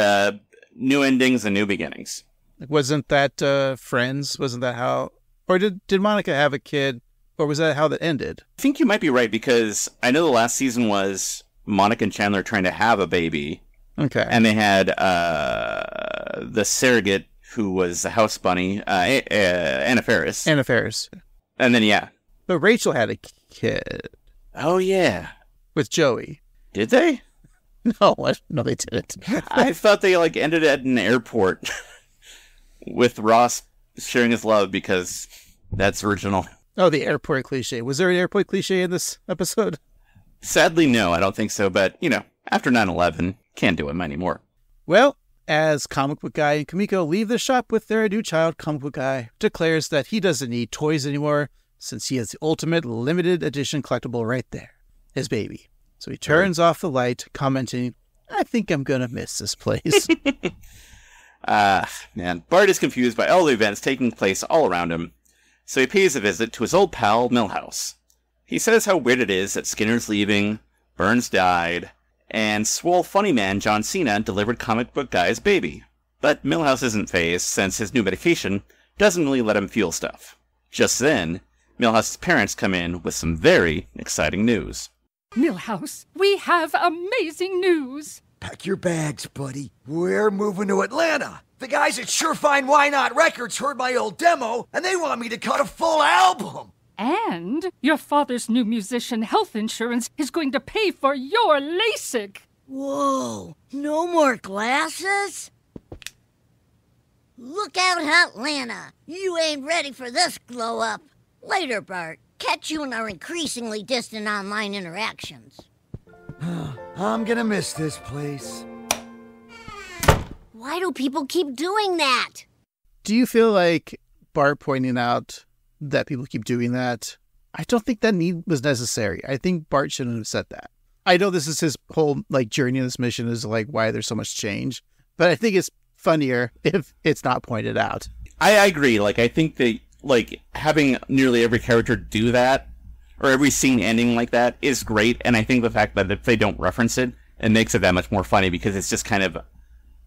new endings and new beginnings. Wasn't that Friends? Wasn't that how? Or did Monica have a kid? Or was that how that ended? I think you might be right, because I know the last season was Monica and Chandler trying to have a baby. Okay. And they had the surrogate who was a house bunny, Anna Faris. Anna Faris. And then, yeah. But Rachel had a kid. Oh, yeah. With Joey. Did they? No, they didn't. I thought they ended at an airport with Ross sharing his love, because that's original. Oh, the airport cliche. Was there an airport cliche in this episode? Sadly, no, I don't think so. But, after 9/11, can't do it anymore. Well, as Comic Book Guy and Kamiko leave the shop with their new child, Comic Book Guy declares that he doesn't need toys anymore, since he has the ultimate limited edition collectible right there, his baby. So he turns off the light, commenting, I think I'm going to miss this place. Man, Bart is confused by all the events taking place all around him, so he pays a visit to his old pal, Milhouse. He says how weird it is that Skinner's leaving, Burns died, and swole funny man John Cena delivered Comic Book Guy's baby. But Milhouse isn't fazed, since his new medication doesn't really let him feel stuff. Just then, Milhouse's parents come in with some very exciting news. Milhouse, we have amazing news. Pack your bags, buddy. We're moving to Atlanta. The guys at Surefine Why Not Records heard my old demo, and they want me to cut a full album. And your father's new musician health insurance is going to pay for your LASIK. Whoa, no more glasses? Look out, Atlanta. You ain't ready for this glow up. Later, Bart. Catch you in our increasingly distant online interactions. I'm gonna miss this place. Why do people keep doing that? Do you feel like Bart pointing out that people keep doing that? I don't think that need was necessary. I think Bart shouldn't have said that. I know this is his whole journey in this mission is why there's so much change, but I think it's funnier if it's not pointed out. I agree. I think that having nearly every character do that, or every scene ending like that, is great. And I think the fact that if they don't reference it, it makes it that much more funny, because it's just kind of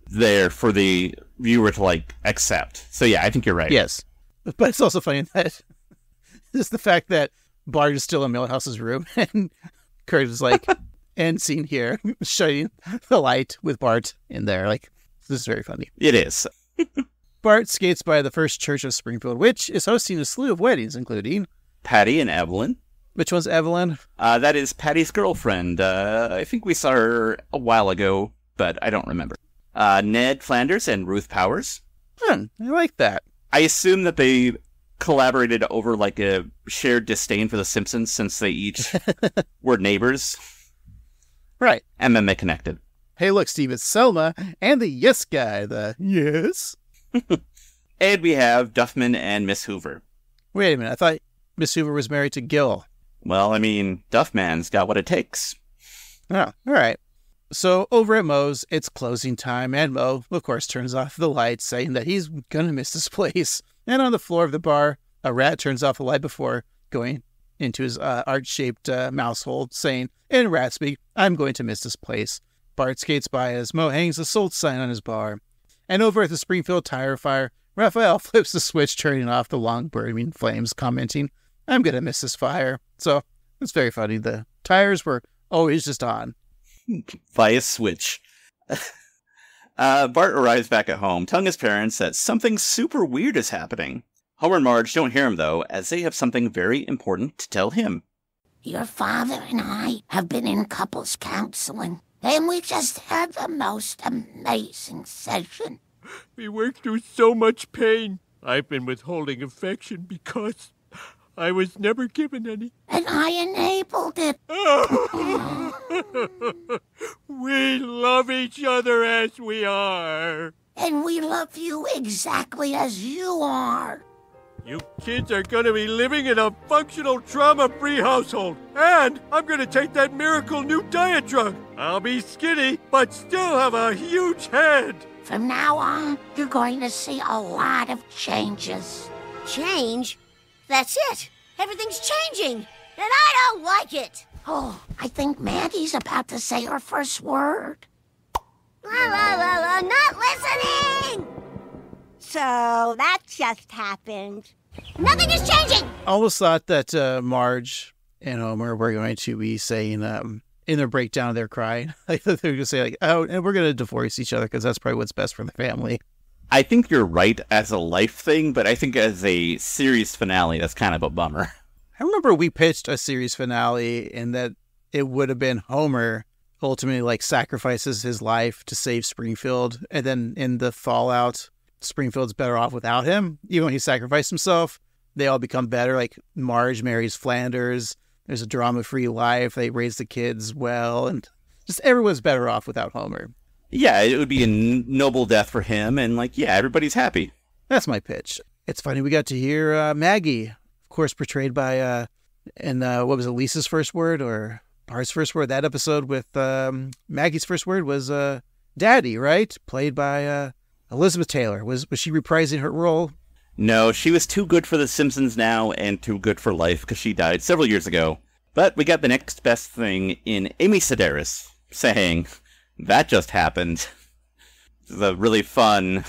there for the viewer to accept. So yeah, I think you're right. Yes, but it's also funny that just the fact that Bart is still in Milhouse's room and Kurt is end scene here, shutting the light with Bart in there. This is very funny. It is. Bart skates by the First Church of Springfield, which is hosting a slew of weddings, including Patty and Evelyn. Which one's Evelyn? That is Patty's girlfriend. I think we saw her a while ago, but I don't remember. Ned Flanders and Ruth Powers. I like that. I assume that they collaborated over a shared disdain for The Simpsons, since they each were neighbors. Right. And then they connected. Hey, look, Steve, it's Selma and the yes guy, the yes. And we have Duffman and Miss Hoover. Wait a minute, I thought Miss Hoover was married to Gil. Well, Duffman's got what it takes. Oh, all right. So over at Moe's, it's closing time, and Moe, of course, turns off the lights, saying that he's gonna miss this place. And on the floor of the bar, a rat turns off the light before going into his art-shaped mouse hole, saying, in rat speak, I'm going to miss this place. Bart skates by as Moe hangs a sold sign on his bar. And over at the Springfield Tire Fire, Raphael flips the switch, turning off the long burning flames, commenting, I'm going to miss this fire. So it's very funny. The tires were always just on. By a switch. Bart arrives back at home, telling his parents that something super weird is happening. Homer and Marge don't hear him, though, as they have something very important to tell him. Your father and I have been in couples counseling, and we just had the most amazing session. We worked through so much pain. I've been withholding affection because I was never given any. And I enabled it. We love each other as we are. And we love you exactly as you are. You kids are going to be living in a functional trauma-free household. And I'm going to take that miracle new diet drug. I'll be skinny, but still have a huge head. From now on, you're going to see a lot of changes. Change? That's it. Everything's changing, and I don't like it. Oh, I think Maggie's about to say her first word. Not listening! So, that just happened. Nothing is changing! I almost thought that Marge and Homer were going to be saying, in their breakdown, they're crying. Like, they were going to say, like, oh, and we're going to divorce each other because that's probably what's best for the family. I think you're right as a life thing, but I think as a series finale, that's kind of a bummer. I remember we pitched a series finale in that it would have been Homer ultimately like sacrifices his life to save Springfield. And then in the fallout, Springfield's better off without him. Even when he sacrificed himself, they all become better. Like Marge marries Flanders. There's a drama-free life. They raise the kids well. And just everyone's better off without Homer. Yeah, it would be a noble death for him. And like, yeah, everybody's happy. That's my pitch. It's funny. We got to hear Maggie, of course, portrayed by, what was it, Lisa's first word or Bart's first word? That episode with Maggie's first word was Daddy, right? Played by Elizabeth Taylor. Was she reprising her role? No, she was too good for The Simpsons now and too good for life because she died several years ago. But we got the next best thing in Amy Sedaris saying, "That just happened." This is a really fun,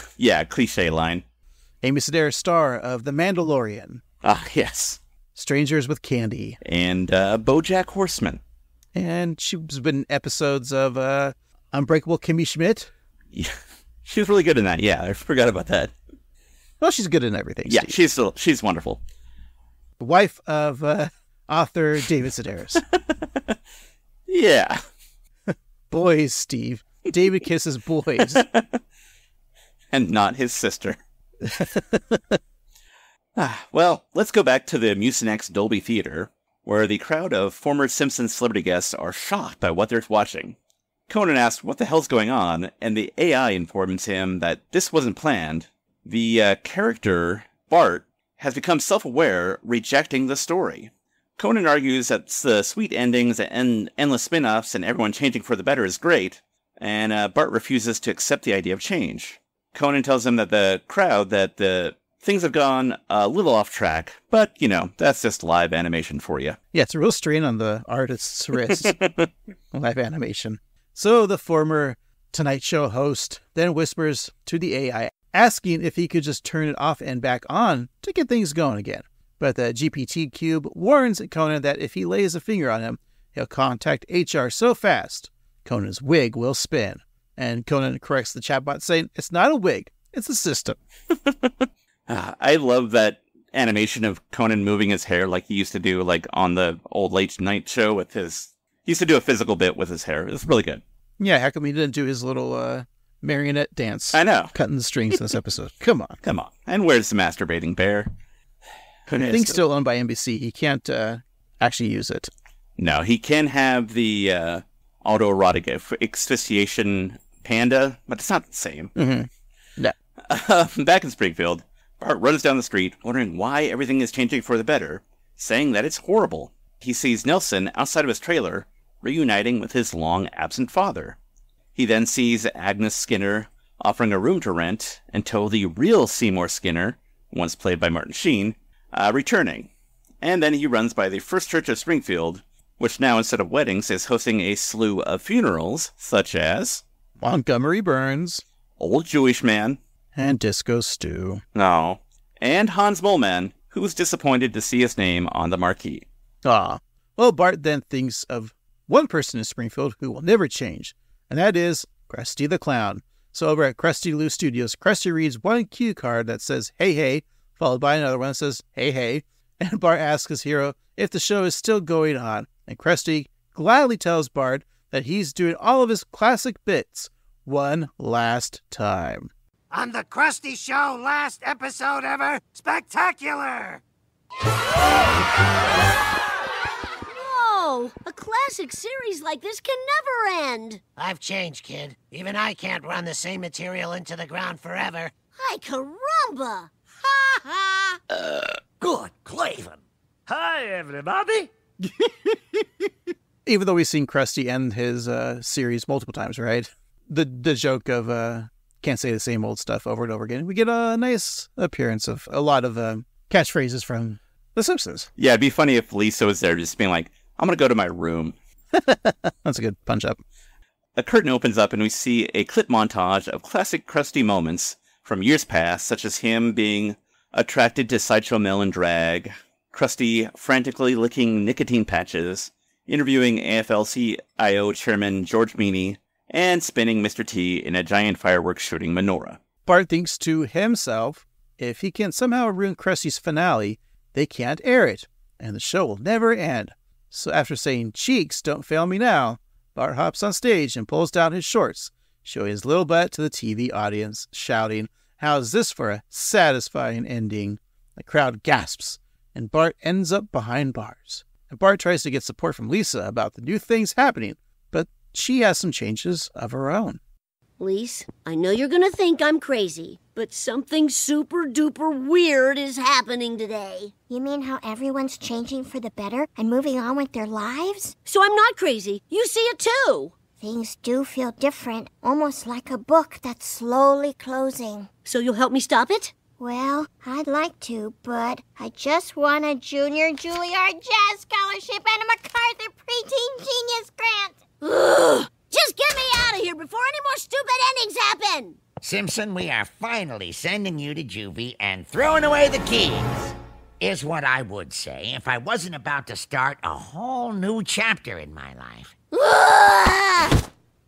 cliche line. Amy Sedaris, star of The Mandalorian. Ah, yes. Strangers with Candy. And BoJack Horseman. And she's been in episodes of Unbreakable Kimmy Schmidt. Yeah, she was really good in that. Yeah, I forgot about that. Well, she's good in everything. Yeah, Steve. she's wonderful. The wife of author David Sedaris. Yeah. Boys, Steve. David kisses boys. And not his sister. Well, let's go back to the Mucinex Dolby Theater, where the crowd of former Simpsons celebrity guests are shocked by what they're watching. Conan asks what the hell's going on, and the AI informs him that this wasn't planned. The character, Bart, has become self-aware, rejecting the story. Conan argues that the sweet endings and endless spin-offs and everyone changing for the better is great, and Bart refuses to accept the idea of change. Conan tells him that the crowd that the things have gone a little off track, but, that's just live animation for you. Yeah, it's a real strain on the artist's wrist. Live animation. So the former Tonight Show host then whispers to the AI, asking if he could just turn it off and back on to get things going again. But the GPT Cube warns Conan that if he lays a finger on him, he'll contact HR so fast, Conan's wig will spin. And Conan corrects the chatbot, saying, it's not a wig, it's a system. I love that animation of Conan moving his hair like he used to do like on the old late night show with his... He used to do a physical bit with his hair. It's really good. Yeah, how come he didn't do his little marionette dance? I know. Cutting the strings in this episode. Come on. Come on. And where's the masturbating bear? The thing's still owned by NBC. He can't actually use it. No, he can have the autoerotic asphyxiation panda, but it's not the same. Mm-hmm. No. Back in Springfield, Bart runs down the street, wondering why everything is changing for the better, saying that it's horrible. He sees Nelson outside of his trailer, reuniting with his long-absent father. He then sees Agnes Skinner offering a room to rent until the real Seymour Skinner, once played by Martin Sheen, returning. And then he runs by the First Church of Springfield, which now, instead of weddings, is hosting a slew of funerals, such as... Montgomery Burns. Old Jewish Man. And Disco Stew. No. And Hans Moleman, who was disappointed to see his name on the marquee. Ah. Well, Bart then thinks of one person in Springfield who will never change, and that is Krusty the Clown. So over at Krusty Lou Studios, Krusty reads one cue card that says, hey, hey, followed by another one that says, hey, hey. And Bart asks his hero if the show is still going on. And Krusty gladly tells Bart that he's doing all of his classic bits one last time. On the Krusty Show, last episode ever, spectacular! Whoa! A classic series like this can never end! I've changed, kid. Even I can't run the same material into the ground forever. Hi, caramba! Ha ha! Good, Clavin. Hi, everybody! Even though we've seen Krusty end his series multiple times, right? The joke of can't say the same old stuff over and over again. We get a nice appearance of a lot of catchphrases from The Simpsons. Yeah, it'd be funny if Lisa was there just being like, I'm going to go to my room. That's a good punch-up. A curtain opens up and we see a clip montage of classic Krusty moments from years past, such as him being attracted to Sideshow Mel in drag, Krusty frantically licking nicotine patches, interviewing AFL-CIO Chairman George Meany, and spinning Mr. T in a giant fireworks shooting menorah. Bart thinks to himself, if he can somehow ruin Krusty's finale, they can't air it, and the show will never end. So after saying, cheeks, don't fail me now, Bart hops on stage and pulls down his shorts, showing his little butt to the TV audience, shouting, how's this for a satisfying ending? The crowd gasps, and Bart ends up behind bars. And Bart tries to get support from Lisa about the new things happening, but she has some changes of her own. Lise, I know you're gonna think I'm crazy, but something super-duper weird is happening today. You mean how everyone's changing for the better and moving on with their lives? So I'm not crazy. You see it too. Things do feel different, almost like a book that's slowly closing. So you'll help me stop it? Well, I'd like to, but I just won a Junior Juilliard Jazz Scholarship and a MacArthur Preteen Genius Grant. Ugh! Just get me out of here before any more stupid endings happen! Simpson, we are finally sending you to juvie and throwing away the keys, is what I would say if I wasn't about to start a whole new chapter in my life.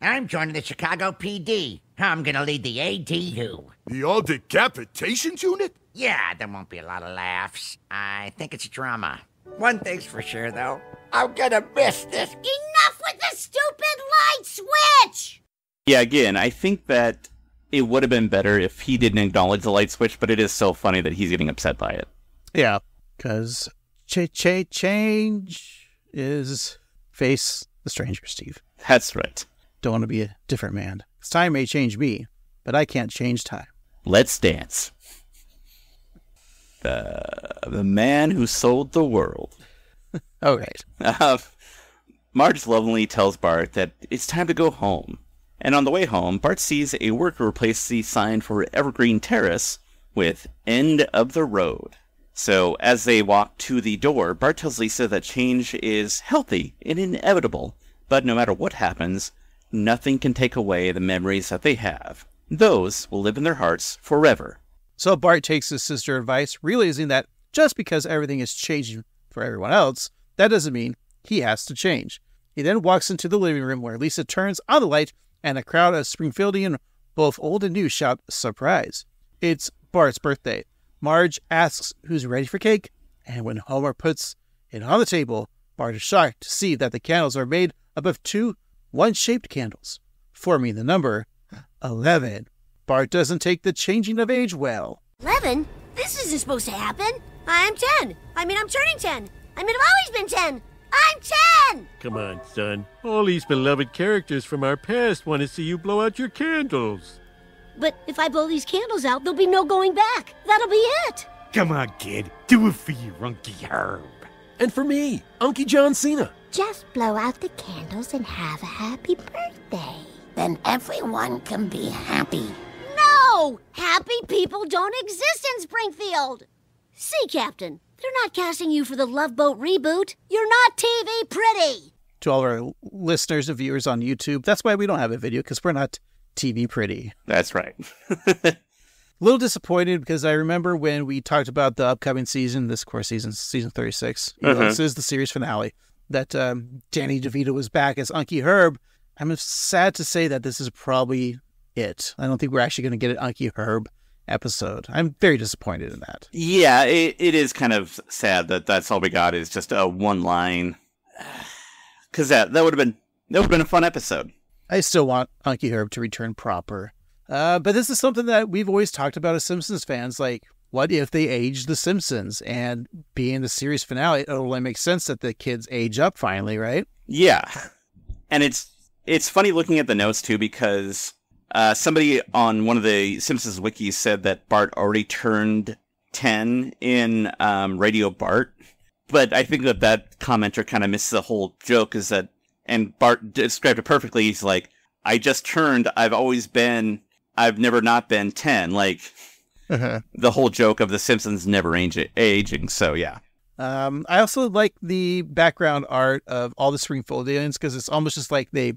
I'm joining the Chicago PD. I'm gonna lead the ADU. The All Decapitations Unit? Yeah, there won't be a lot of laughs. I think it's drama. One thing's for sure, though. I'm gonna miss this. Enough with the stupid light switch! Yeah, again, I think that it would have been better if he didn't acknowledge the light switch, but it is so funny that he's getting upset by it. Yeah, because change is face the stranger, Steve. That's right. Don't want to be a different man. 'Cause time may change me, but I can't change time. Let's dance. The man who sold the world. Oh, right. Marge lovingly tells Bart that it's time to go home. And on the way home, Bart sees a worker replace the sign for Evergreen Terrace with End of the Road. So as they walk to the door, Bart tells Lisa that change is healthy and inevitable, but no matter what happens, nothing can take away the memories that they have. Those will live in their hearts forever. So Bart takes his sister's advice, realizing that just because everything is changing for everyone else, that doesn't mean he has to change. He then walks into the living room where Lisa turns on the light and a crowd of Springfieldian, both old and new, shout, surprise. It's Bart's birthday. Marge asks who's ready for cake, and when Homer puts it on the table, Bart is shocked to see that the candles are made up of two one-shaped candles, forming the number 11. Bart doesn't take the changing of age well. 11? This isn't supposed to happen. I'm 10. I'm turning 10. I've always been 10. I'm 10! Come on, son. All these beloved characters from our past want to see you blow out your candles. But if I blow these candles out, there'll be no going back. That'll be it. Come on, kid. Do it for you, Unky Herb. And for me, Unky John Cena. Just blow out the candles and have a happy birthday. Then everyone can be happy. No! Happy people don't exist in Springfield. Sea Captain, they're not casting you for the Love Boat reboot. You're not TV pretty. To all our listeners and viewers on YouTube, that's why we don't have a video, because we're not TV pretty. That's right. A little disappointed because I remember when we talked about the upcoming season, this course season 36. This is the series finale, that Danny DeVito was back as Unky Herb. I'm sad to say that this is probably it. I don't think we're actually going to get an Unky Herb episode. I'm very disappointed in that. Yeah, it is kind of sad that that's all we got is just a one line. Because that would have been a fun episode. I still want Unky Herb to return proper. But this is something that we've always talked about as Simpsons fans. Like, what if they age The Simpsons? And being the series finale, it only makes sense that the kids age up finally, right? Yeah. And it's funny looking at the notes, too, because somebody on one of the Simpsons wikis said that Bart already turned 10 in Radio Bart. But I think that commenter kind of misses the whole joke, and Bart described it perfectly. He's like, I just turned, I've always been I've never not been 10. Like, the whole joke of The Simpsons never aging, so yeah. I also like the background art of all the Springfield aliens because it's almost just like they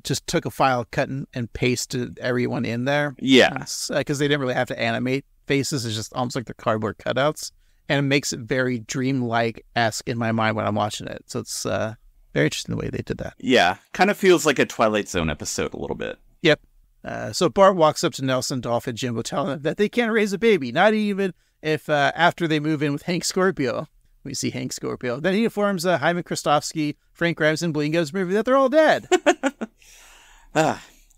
just took a file, cut and pasted everyone in there. Yeah. Because they didn't really have to animate faces. It's just almost like they're cardboard cutouts. And it makes it very dreamlike-esque in my mind when I'm watching it. So it's very interesting the way they did that. Yeah. Kind of feels like a Twilight Zone episode a little bit. Yep. So Bart walks up to Nelson, Dolph, and Jimbo, telling them that they can't raise a baby, not even if after they move in with Hank Scorpio. We see Hank Scorpio. Then he informs Hyman Kristofsky, Frank Grimes, and Bling Guns movie that they're all dead.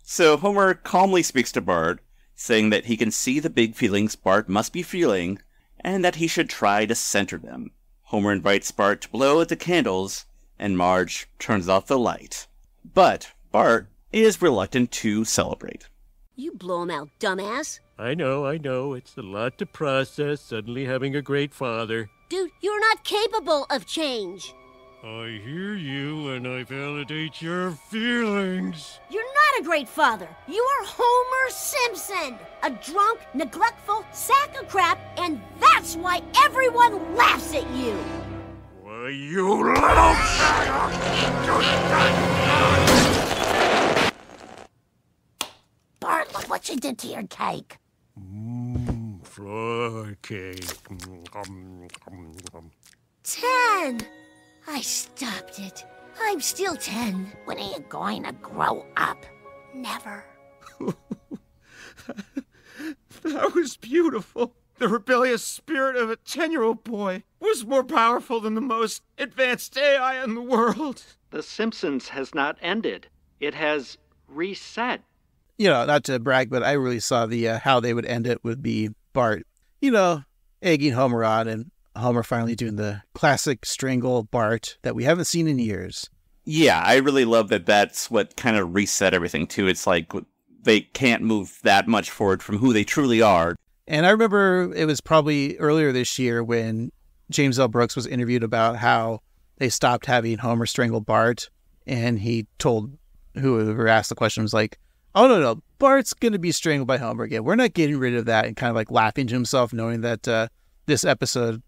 So Homer calmly speaks to Bart, saying that he can see the big feelings Bart must be feeling, and that he should try to center them. Homer invites Bart to blow out the candles, and Marge turns off the light. But Bart is reluctant to celebrate. You blow him out, dumbass. I know. It's a lot to process, suddenly having a great father. Dude, you're not capable of change. I hear you, and I validate your feelings. You're not a great father. You are Homer Simpson, a drunk, neglectful sack of crap, and that's why everyone laughs at you. Why, you little... Bart, look what you did to your cake. Floor cake. 10. I stopped it. I'm still 10. When are you going to grow up? Never. That was beautiful. The rebellious spirit of a 10-year-old boy was more powerful than the most advanced AI in the world. The Simpsons has not ended. It has reset. You know, not to brag, but I really saw the how they would end it would be Bart, egging Homer on, and Homer finally doing the classic strangle Bart that we haven't seen in years. Yeah, I really love that that's what kind of reset everything, too. It's like they can't move that much forward from who they truly are. And I remember it was probably earlier this year when James L. Brooks was interviewed about how they stopped having Homer strangle Bart, and he told whoever asked the question was like, oh, no, Bart's going to be strangled by Homer again. We're not getting rid of that, and kind of like laughing to himself, knowing that this episode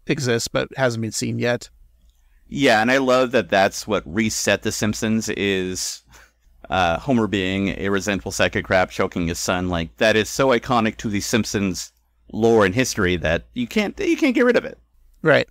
exists but hasn't been seen yet. Yeah, and I love that that's what reset The Simpsons is Homer being a resentful sack of crap choking his son. Like, that is so iconic to The Simpsons lore and history that you can't get rid of it. Right.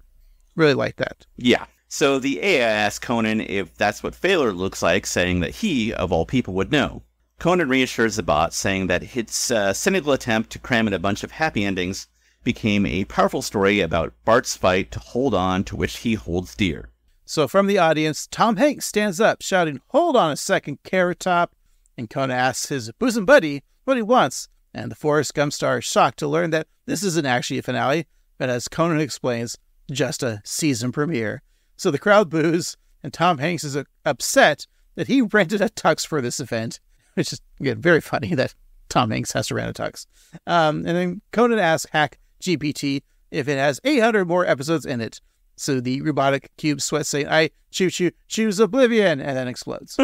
Really like that. Yeah. So the AI asks Conan if that's what failure looks like, saying that he, of all people, would know. Conan reassures the bot, saying that his cynical attempt to cram in a bunch of happy endings became a powerful story about Bart's fight to hold on to which he holds dear. So from the audience, Tom Hanks stands up, shouting, "Hold on a second, Carrot Top," and Conan asks his bosom buddy what he wants, and the Forrest Gump star is shocked to learn that this isn't actually a finale, but as Conan explains, just a season premiere. So the crowd boos, and Tom Hanks is upset that he rented a tux for this event, which is, again, very funny that Tom Hanks has to rent a tux. And then Conan asks Hack GPT if it has 800 more episodes in it. So the robotic cube sweats, saying, "I choose oblivion," and then explodes.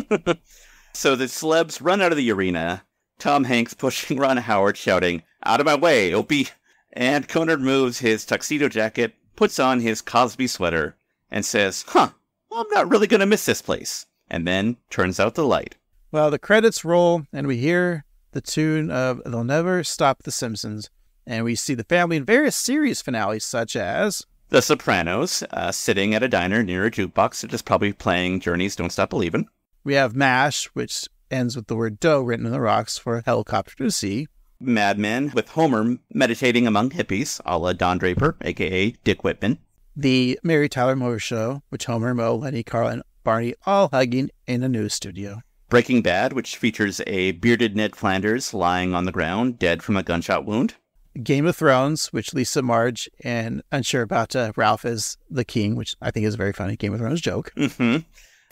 So the celebs run out of the arena, Tom Hanks pushing Ron Howard, shouting, "Out of my way, Opie!" And Conan removes his tuxedo jacket, puts on his Cosby sweater, and says, well, I'm not really going to miss this place. And then turns out the light. Well, the credits roll, and we hear the tune of They'll Never Stop the Simpsons. And we see the family in various series finales, such as The Sopranos, sitting at a diner near a jukebox that is probably playing Journey's Don't Stop Believin'. We have MASH, which ends with the word dough written in the rocks for a helicopter to see. Mad Men, with Homer meditating among hippies, a la Don Draper, a.k.a. Dick Whitman. The Mary Tyler Moore Show, which Homer, Moe, Lenny, Carl, and Barney all hugging in a news studio. Breaking Bad, which features a bearded Ned Flanders lying on the ground, dead from a gunshot wound. Game of Thrones, which Lisa, Marge, and unsure about Ralph as the king, which I think is a very funny Game of Thrones joke. Mm-hmm.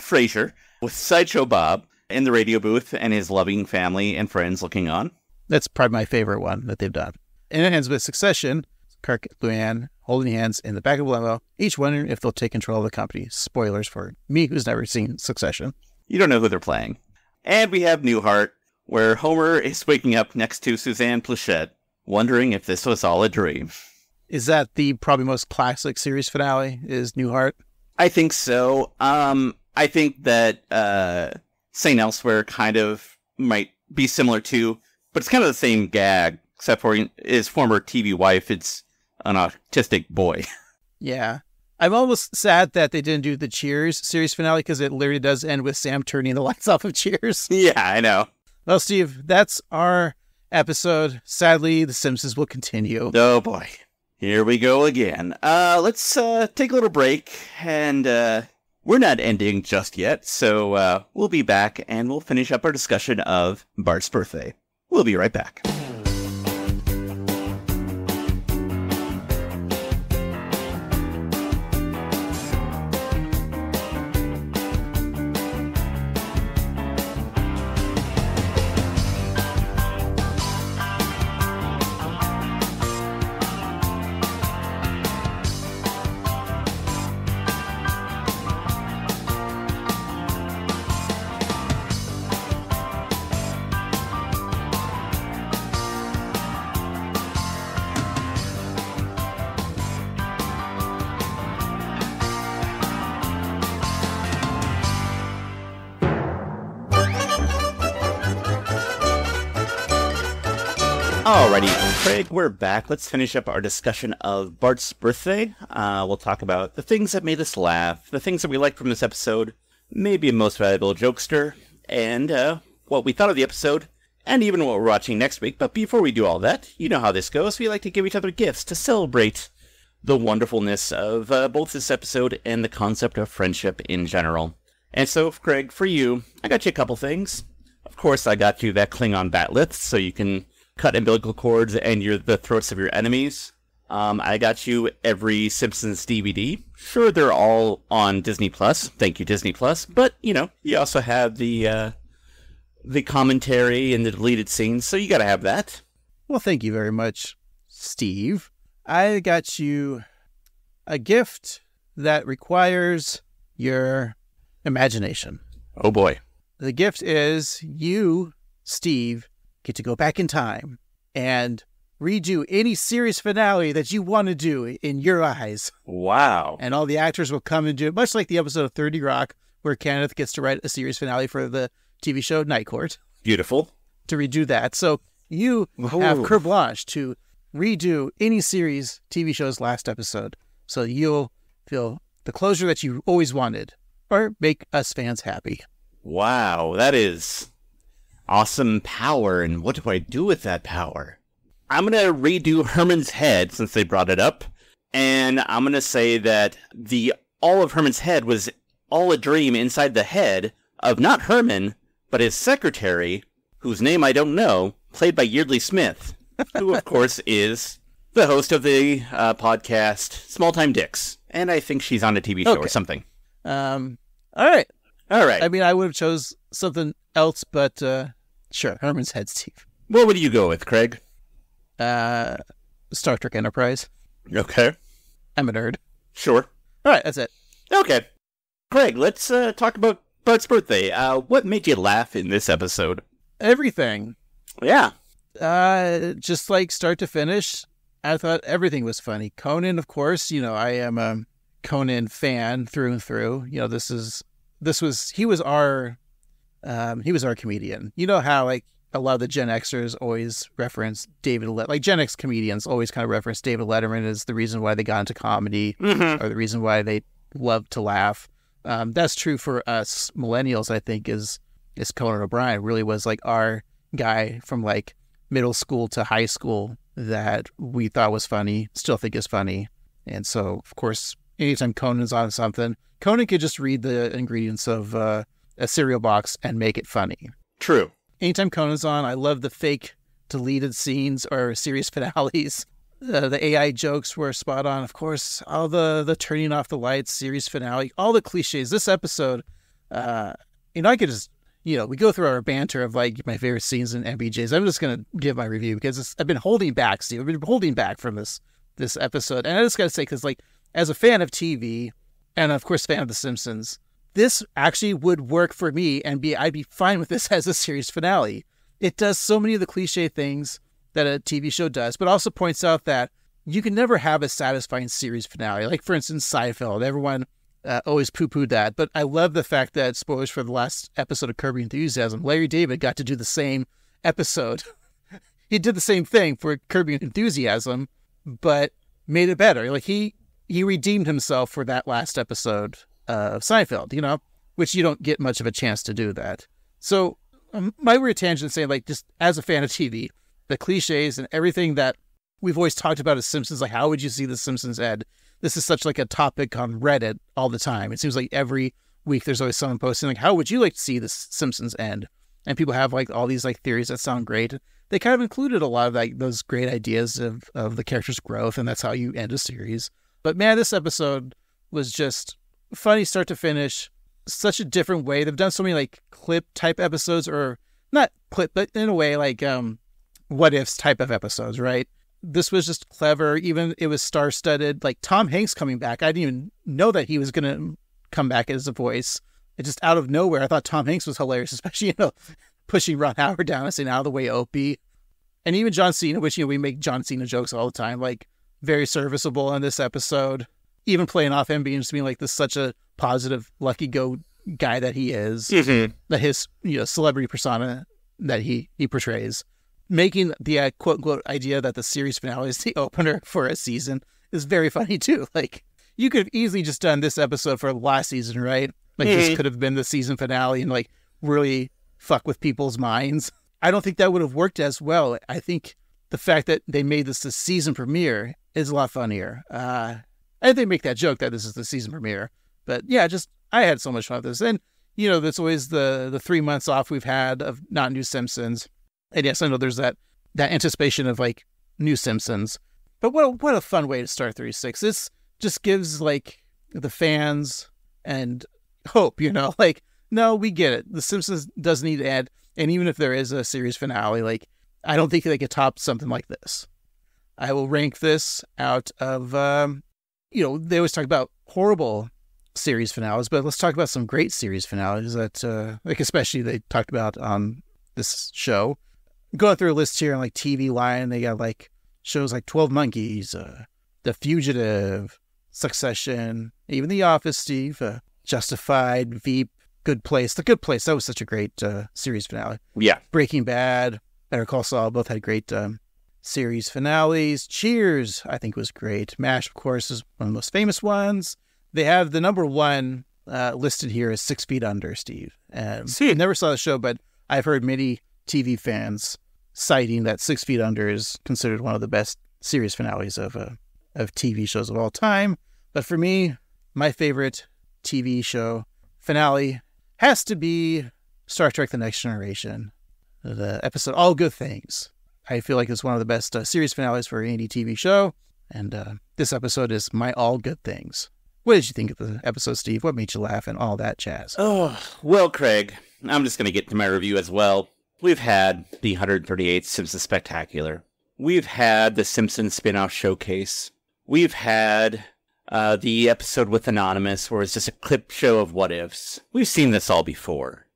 Frasier, with Sideshow Bob in the radio booth and his loving family and friends looking on. That's probably my favorite one that they've done. And it ends with Succession, Kirk and Luann holding hands in the back of a limo, each wondering if they'll take control of the company. Spoilers for me, who's never seen Succession. You don't know who they're playing. And we have Newhart where Homer is waking up next to Suzanne Plachette, wondering if this was all a dream. Is that the probably most classic series finale, is Newhart? I think so. I think that St. Elsewhere kind of might be similar too, but it's kind of the same gag, except for his former TV wife, it's an autistic boy. Yeah. I'm almost sad that they didn't do the Cheers series finale, because it literally does end with Sam turning the lights off of Cheers. Yeah, I know. Well, Steve, that's our episode. Sadly, The Simpsons will continue. Oh, boy. Here we go again. Let's take a little break, and we're not ending just yet, so we'll be back, and we'll finish up our discussion of Bart's birthday. We'll be right back. Alrighty, Craig, we're back. Let's finish up our discussion of Bart's birthday. We'll talk about the things that made us laugh, the things that we liked from this episode, maybe a most valuable jokester, and what we thought of the episode, and even what we're watching next week. But before we do all that, you know how this goes. We like to give each other gifts to celebrate the wonderfulness of both this episode and the concept of friendship in general. And so, Craig, for you, I got you a couple things. Of course, I got you that Klingon batleth, so you can cut umbilical cords and the throats of your enemies. I got you every Simpsons DVD. Sure, they're all on Disney Plus. Thank you, Disney Plus. But, you also have the commentary and the deleted scenes, so you gotta have that. Well, thank you very much, Steve. I got you a gift that requires your imagination. Oh, boy. The gift is you, Steve, get to go back in time and redo any series finale that you want to do in your eyes. Wow. And all the actors will come and do it, much like the episode of 30 Rock, where Kenneth gets to write a series finale for the TV show Night Court. Beautiful. To redo that. So you have carte blanche to redo any series TV show's last episode. So you'll feel the closure that you always wanted, or make us fans happy. Wow, that is awesome power, and what do I do with that power? I'm going to redo Herman's head, since they brought it up, and I'm going to say that all of Herman's head was all a dream inside the head of not Herman, but his secretary, whose name I don't know, played by Yeardley Smith, who, of course, is the host of the podcast Small Time Dicks, and I think she's on a TV show or something. All right. I mean, I would have chose something else, but sure, Herman's head, Steve. What would you go with, Craig? Star Trek Enterprise. Okay. I'm a nerd. Sure. All right, that's it. Okay. Craig, let's talk about Bart's birthday. What made you laugh in this episode? Everything. Yeah. Just like start to finish, I thought everything was funny. Conan, of course, I am a Conan fan through and through. He was our comedian. You know how like a lot of the Gen Xers always reference David like Gen X comedians always kind of reference David Letterman as the reason why they got into comedy or the reason why they love to laugh. That's true for us millennials, I think, is Conan O'Brien really was like our guy from like middle school to high school that we thought was funny, still think is funny. And so, of course, anytime Conan's on something, Conan could just read the ingredients of a cereal box and make it funny. True. Anytime Conan's on, I love the fake deleted scenes or series finales. The AI jokes were spot on. Of course, all the turning off the lights, series finale, all the cliches. This episode, I could just, we go through our banter of like my favorite scenes in MBJs. I'm just going to give my review because I've been holding back, Steve. I've been holding back from this episode. And I just got to say, because like as a fan of TV and of course fan of The Simpsons, this actually would work for me and I'd be fine with this as a series finale. it does so many of the cliche things that a TV show does, but also points out that you can never have a satisfying series finale. Like, for instance, Seinfeld. Everyone always poo-pooed that, but I love the fact that, spoilers for the last episode of Curb Your Enthusiasm, Larry David got to do the same episode. He did the same thing for Curb Your Enthusiasm, but made it better. Like, he redeemed himself for that last episode of Seinfeld, you know, which you don't get much of a chance to do that. So my weird tangent saying, like, just as a fan of TV, the cliches and everything that we've always talked about as Simpsons, like, how would you see the Simpsons end? This is such like a topic on Reddit all the time. It seems like every week there's always someone posting, like, how would you like to see the Simpsons end? And people have like all these like theories that sound great. They kind of included a lot of like those great ideas of the character's growth, and that's how you end a series. But man, this episode was just funny start to finish. Such a different way. They've done so many like clip type episodes, or not clip, but in a way like what ifs type of episodes, right? This was just clever. Even it was star-studded. Like Tom Hanks coming back. I didn't even know that he was going to come back as a voice. It just out of nowhere. I thought Tom Hanks was hilarious, especially, you know, pushing Ron Howard down and saying, out of the way, Opie. And even John Cena, which, you know, we make John Cena jokes all the time, like very serviceable in this episode. Even playing off him being like this such a positive, lucky go guy that he is. Mm-hmm. That his, you know, celebrity persona that he portrays. Making the quote-unquote idea that the series finale is the opener for a season is very funny, too. Like, you could have easily just done this episode for last season, right? Like, this could have been the season finale and, like, really fuck with people's minds. I don't think that would have worked as well. I think the fact that they made this the season premiere is a lot funnier. I think they make that joke that this is the season premiere. But, yeah, just, I had so much fun with this. And, you know, that's always the 3 months off we've had of not new Simpsons. And yes, I know there's that anticipation of like new Simpsons, but what a fun way to start 36. This just gives like the fans and hope, you know, like, no, we get it. The Simpsons does need to end. And even if there is a series finale, like, I don't think they could top something like this. I will rank this out of, you know, they always talk about horrible series finales, but let's talk about some great series finales that, like, especially they talked about on this show. Going through a list here on like TV Line, they got like shows like 12 Monkeys, The Fugitive, Succession, even The Office, Steve, Justified, Veep, Good Place. The Good Place, that was such a great series finale. Yeah. Breaking Bad, Better Call Saul, both had great series finales. Cheers, I think was great. MASH, of course, is one of the most famous ones. They have the number one listed here as 6 Feet Under, Steve. I never saw the show, but I've heard many TV fans citing that 6 Feet Under is considered one of the best series finales of TV shows of all time. But for me, my favorite TV show finale has to be Star Trek The Next Generation. The episode All Good Things. I feel like it's one of the best series finales for any TV show. And this episode is my All Good Things. What did you think of the episode, Steve? What made you laugh and all that jazz? Oh, well, Craig, I'm just going to get to my review as well. We've had the 138th Simpsons Spectacular. We've had the Simpsons spin-off showcase. We've had the episode with Anonymous, where it's just a clip show of what-ifs. We've seen this all before.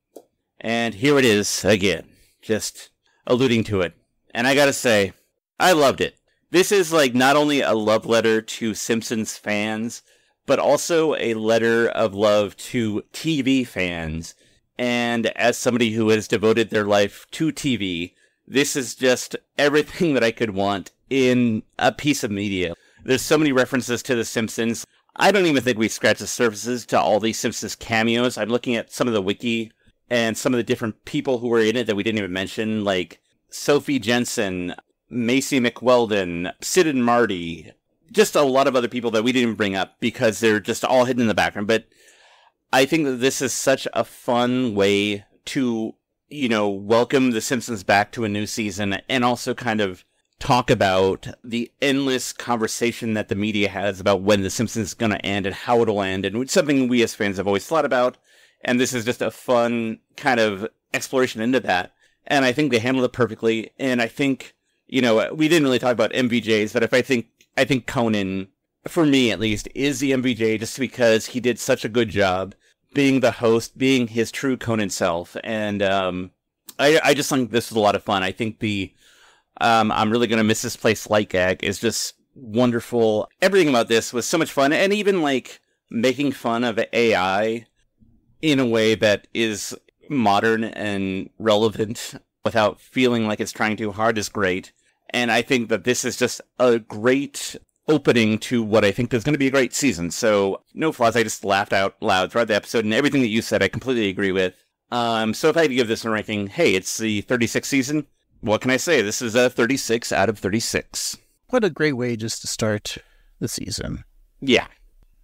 And here it is again, just alluding to it. And I gotta say, I loved it. This is like not only a love letter to Simpsons fans, but also a letter of love to TV fans. And as somebody who has devoted their life to TV, this is just everything that I could want in a piece of media. There's so many references to The Simpsons. I don't even think we scratched the surfaces to all these Simpsons cameos. I'm looking at some of the wiki and some of the different people who were in it that we didn't even mention, like Sophie Jensen, Macy McWeldon, Sid and Marty, just a lot of other people that we didn't even bring up because they're just all hidden in the background. But I think that this is such a fun way to, you know, welcome The Simpsons back to a new season and also kind of talk about the endless conversation that the media has about when The Simpsons is going to end and how it'll end, and it's something we as fans have always thought about. And this is just a fun kind of exploration into that. And I think they handled it perfectly. And I think, you know, we didn't really talk about MVJs, but I think Conan, for me at least, is the MVJ just because he did such a good job being the host, being his true Conan self. And I just think this was a lot of fun. I think the I'm really going to miss this place light gag is just wonderful. Everything about this was so much fun, and even like making fun of AI in a way that is modern and relevant without feeling like it's trying too hard is great. And I think that this is just a great opening to what I think is going to be a great season. So, no flaws. I just laughed out loud throughout the episode, and everything that you said I completely agree with. So if I had to give this a ranking, hey, it's the 36th season. What can I say? This is a 36 out of 36. What a great way just to start the season. Yeah.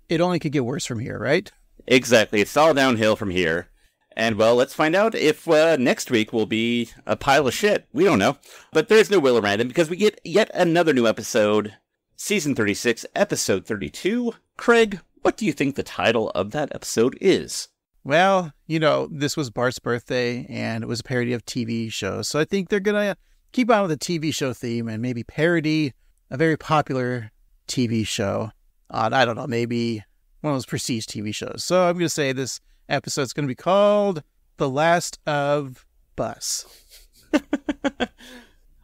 It only could get worse from here, right? Exactly. It's all downhill from here. And, well, let's find out if next week will be a pile of shit. We don't know. But there's no Will Random because we get yet another new episode. Season 36, episode 32. Craig, what do you think the title of that episode is? Well, this was Bart's birthday, and it was a parody of TV shows. So I think they're going to keep on with the TV show theme and maybe parody a very popular TV show on, I don't know, maybe one of those prestige TV shows. So I'm going to say this episode's going to be called The Last of Bus.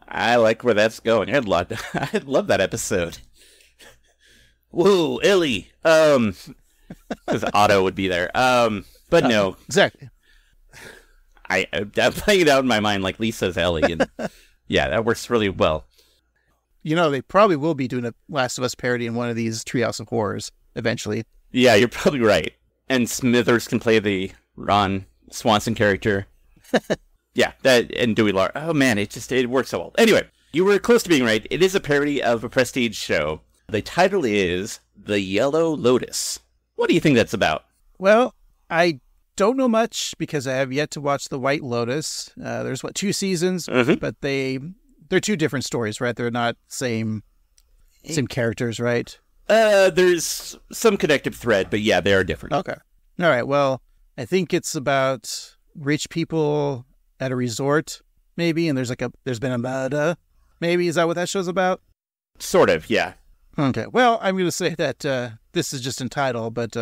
I like where that's going. I'd love that episode. Whoa, Ellie. Because Otto would be there. But no. Exactly. I'm playing it out in my mind like Lisa's Ellie. And yeah, that works really well. They probably will be doing a Last of Us parody in one of these Treehouse of Horrors eventually. Yeah, you're probably right. And Smithers can play the Ron Swanson character. Yeah, that and Dewey Lar. Oh man, it works so well. Anyway, you were close to being right. It is a parody of a prestige show. The title is The Yellow Lotus. What do you think that's about? Well, I don't know much because I have yet to watch The White Lotus. There's 2 seasons, but they're 2 different stories, right? They're not same characters, right? There's some connective thread, but yeah, they are different. Okay. All right. Well, I think it's about rich people at a resort, maybe, and there's been a murder. Maybe, is that what that show's about? Sort of, yeah. Okay. Well, I'm going to say that this is just in title, but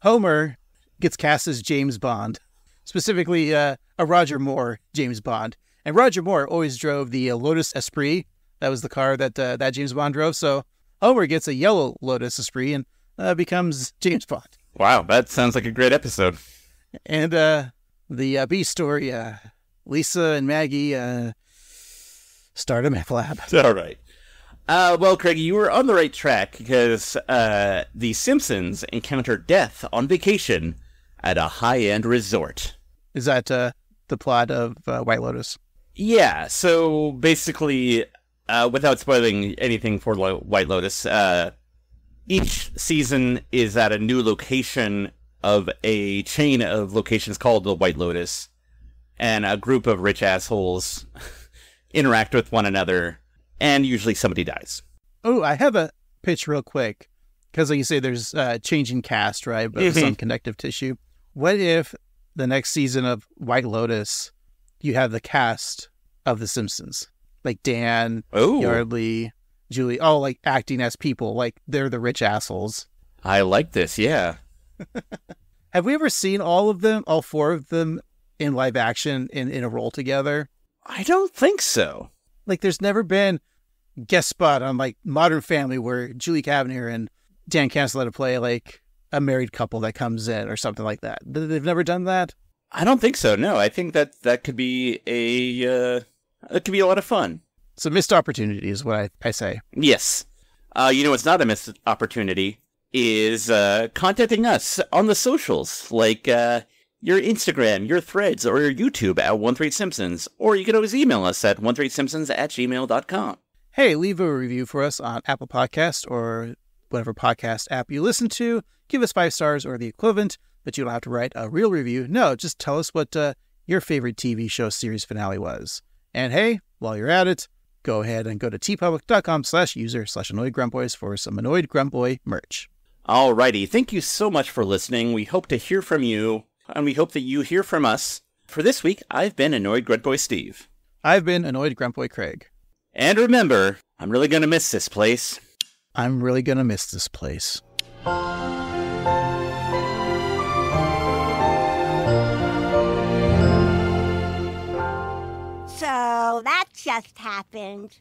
Homer gets cast as James Bond, specifically a Roger Moore James Bond. And Roger Moore always drove the Lotus Esprit. That was the car that James Bond drove. So Homer gets a yellow Lotus Esprit and becomes James Bond. Wow, that sounds like a great episode. And the B story, Lisa and Maggie start a meth lab. All right. Well, Craig, you were on the right track because the Simpsons encounter death on vacation at a high-end resort. Is that the plot of White Lotus? Yeah, so basically, without spoiling anything for White Lotus, each season is at a new location of a chain of locations called the White Lotus, and a group of rich assholes interact with one another, and usually somebody dies. Oh, I have a pitch real quick, because like you say, there's changing cast, right, but some connective tissue. What if the next season of White Lotus, you have the cast of The Simpsons? Like Dan, Yardley, Julie, all like acting as people, like they're the rich assholes. I like this, yeah. Have we ever seen all 4 of them in live action in a role together? I don't think so. Like there's never been guest spot on like Modern Family where Julie Kavner and Dan Castellaneta play like a married couple that comes in or something like that. They've never done that? I don't think so, no. I think that could be a lot of fun. It's a missed opportunity is what I say. Yes. What's not a missed opportunity is contacting us on the socials, like your Instagram, your Threads, or your YouTube at 138simpsons, or you can always email us at 138simpsons@gmail.com. Hey, leave a review for us on Apple Podcast or whatever podcast app you listen to. Give us 5 stars or the equivalent, but you don't have to write a real review. No, just tell us what your favorite TV show series finale was. And hey, while you're at it, go ahead and go to tpublic.com/user/AnnoyedGruntBoys for some Annoyed Grunt Boy merch. Alrighty, thank you so much for listening. We hope to hear from you, and we hope that you hear from us. For this week, I've been Annoyed Grunt Boy Steve. I've been Annoyed Grunt Boy Craig. And remember, I'm really gonna miss this place. I'm really gonna miss this place. So that just happened.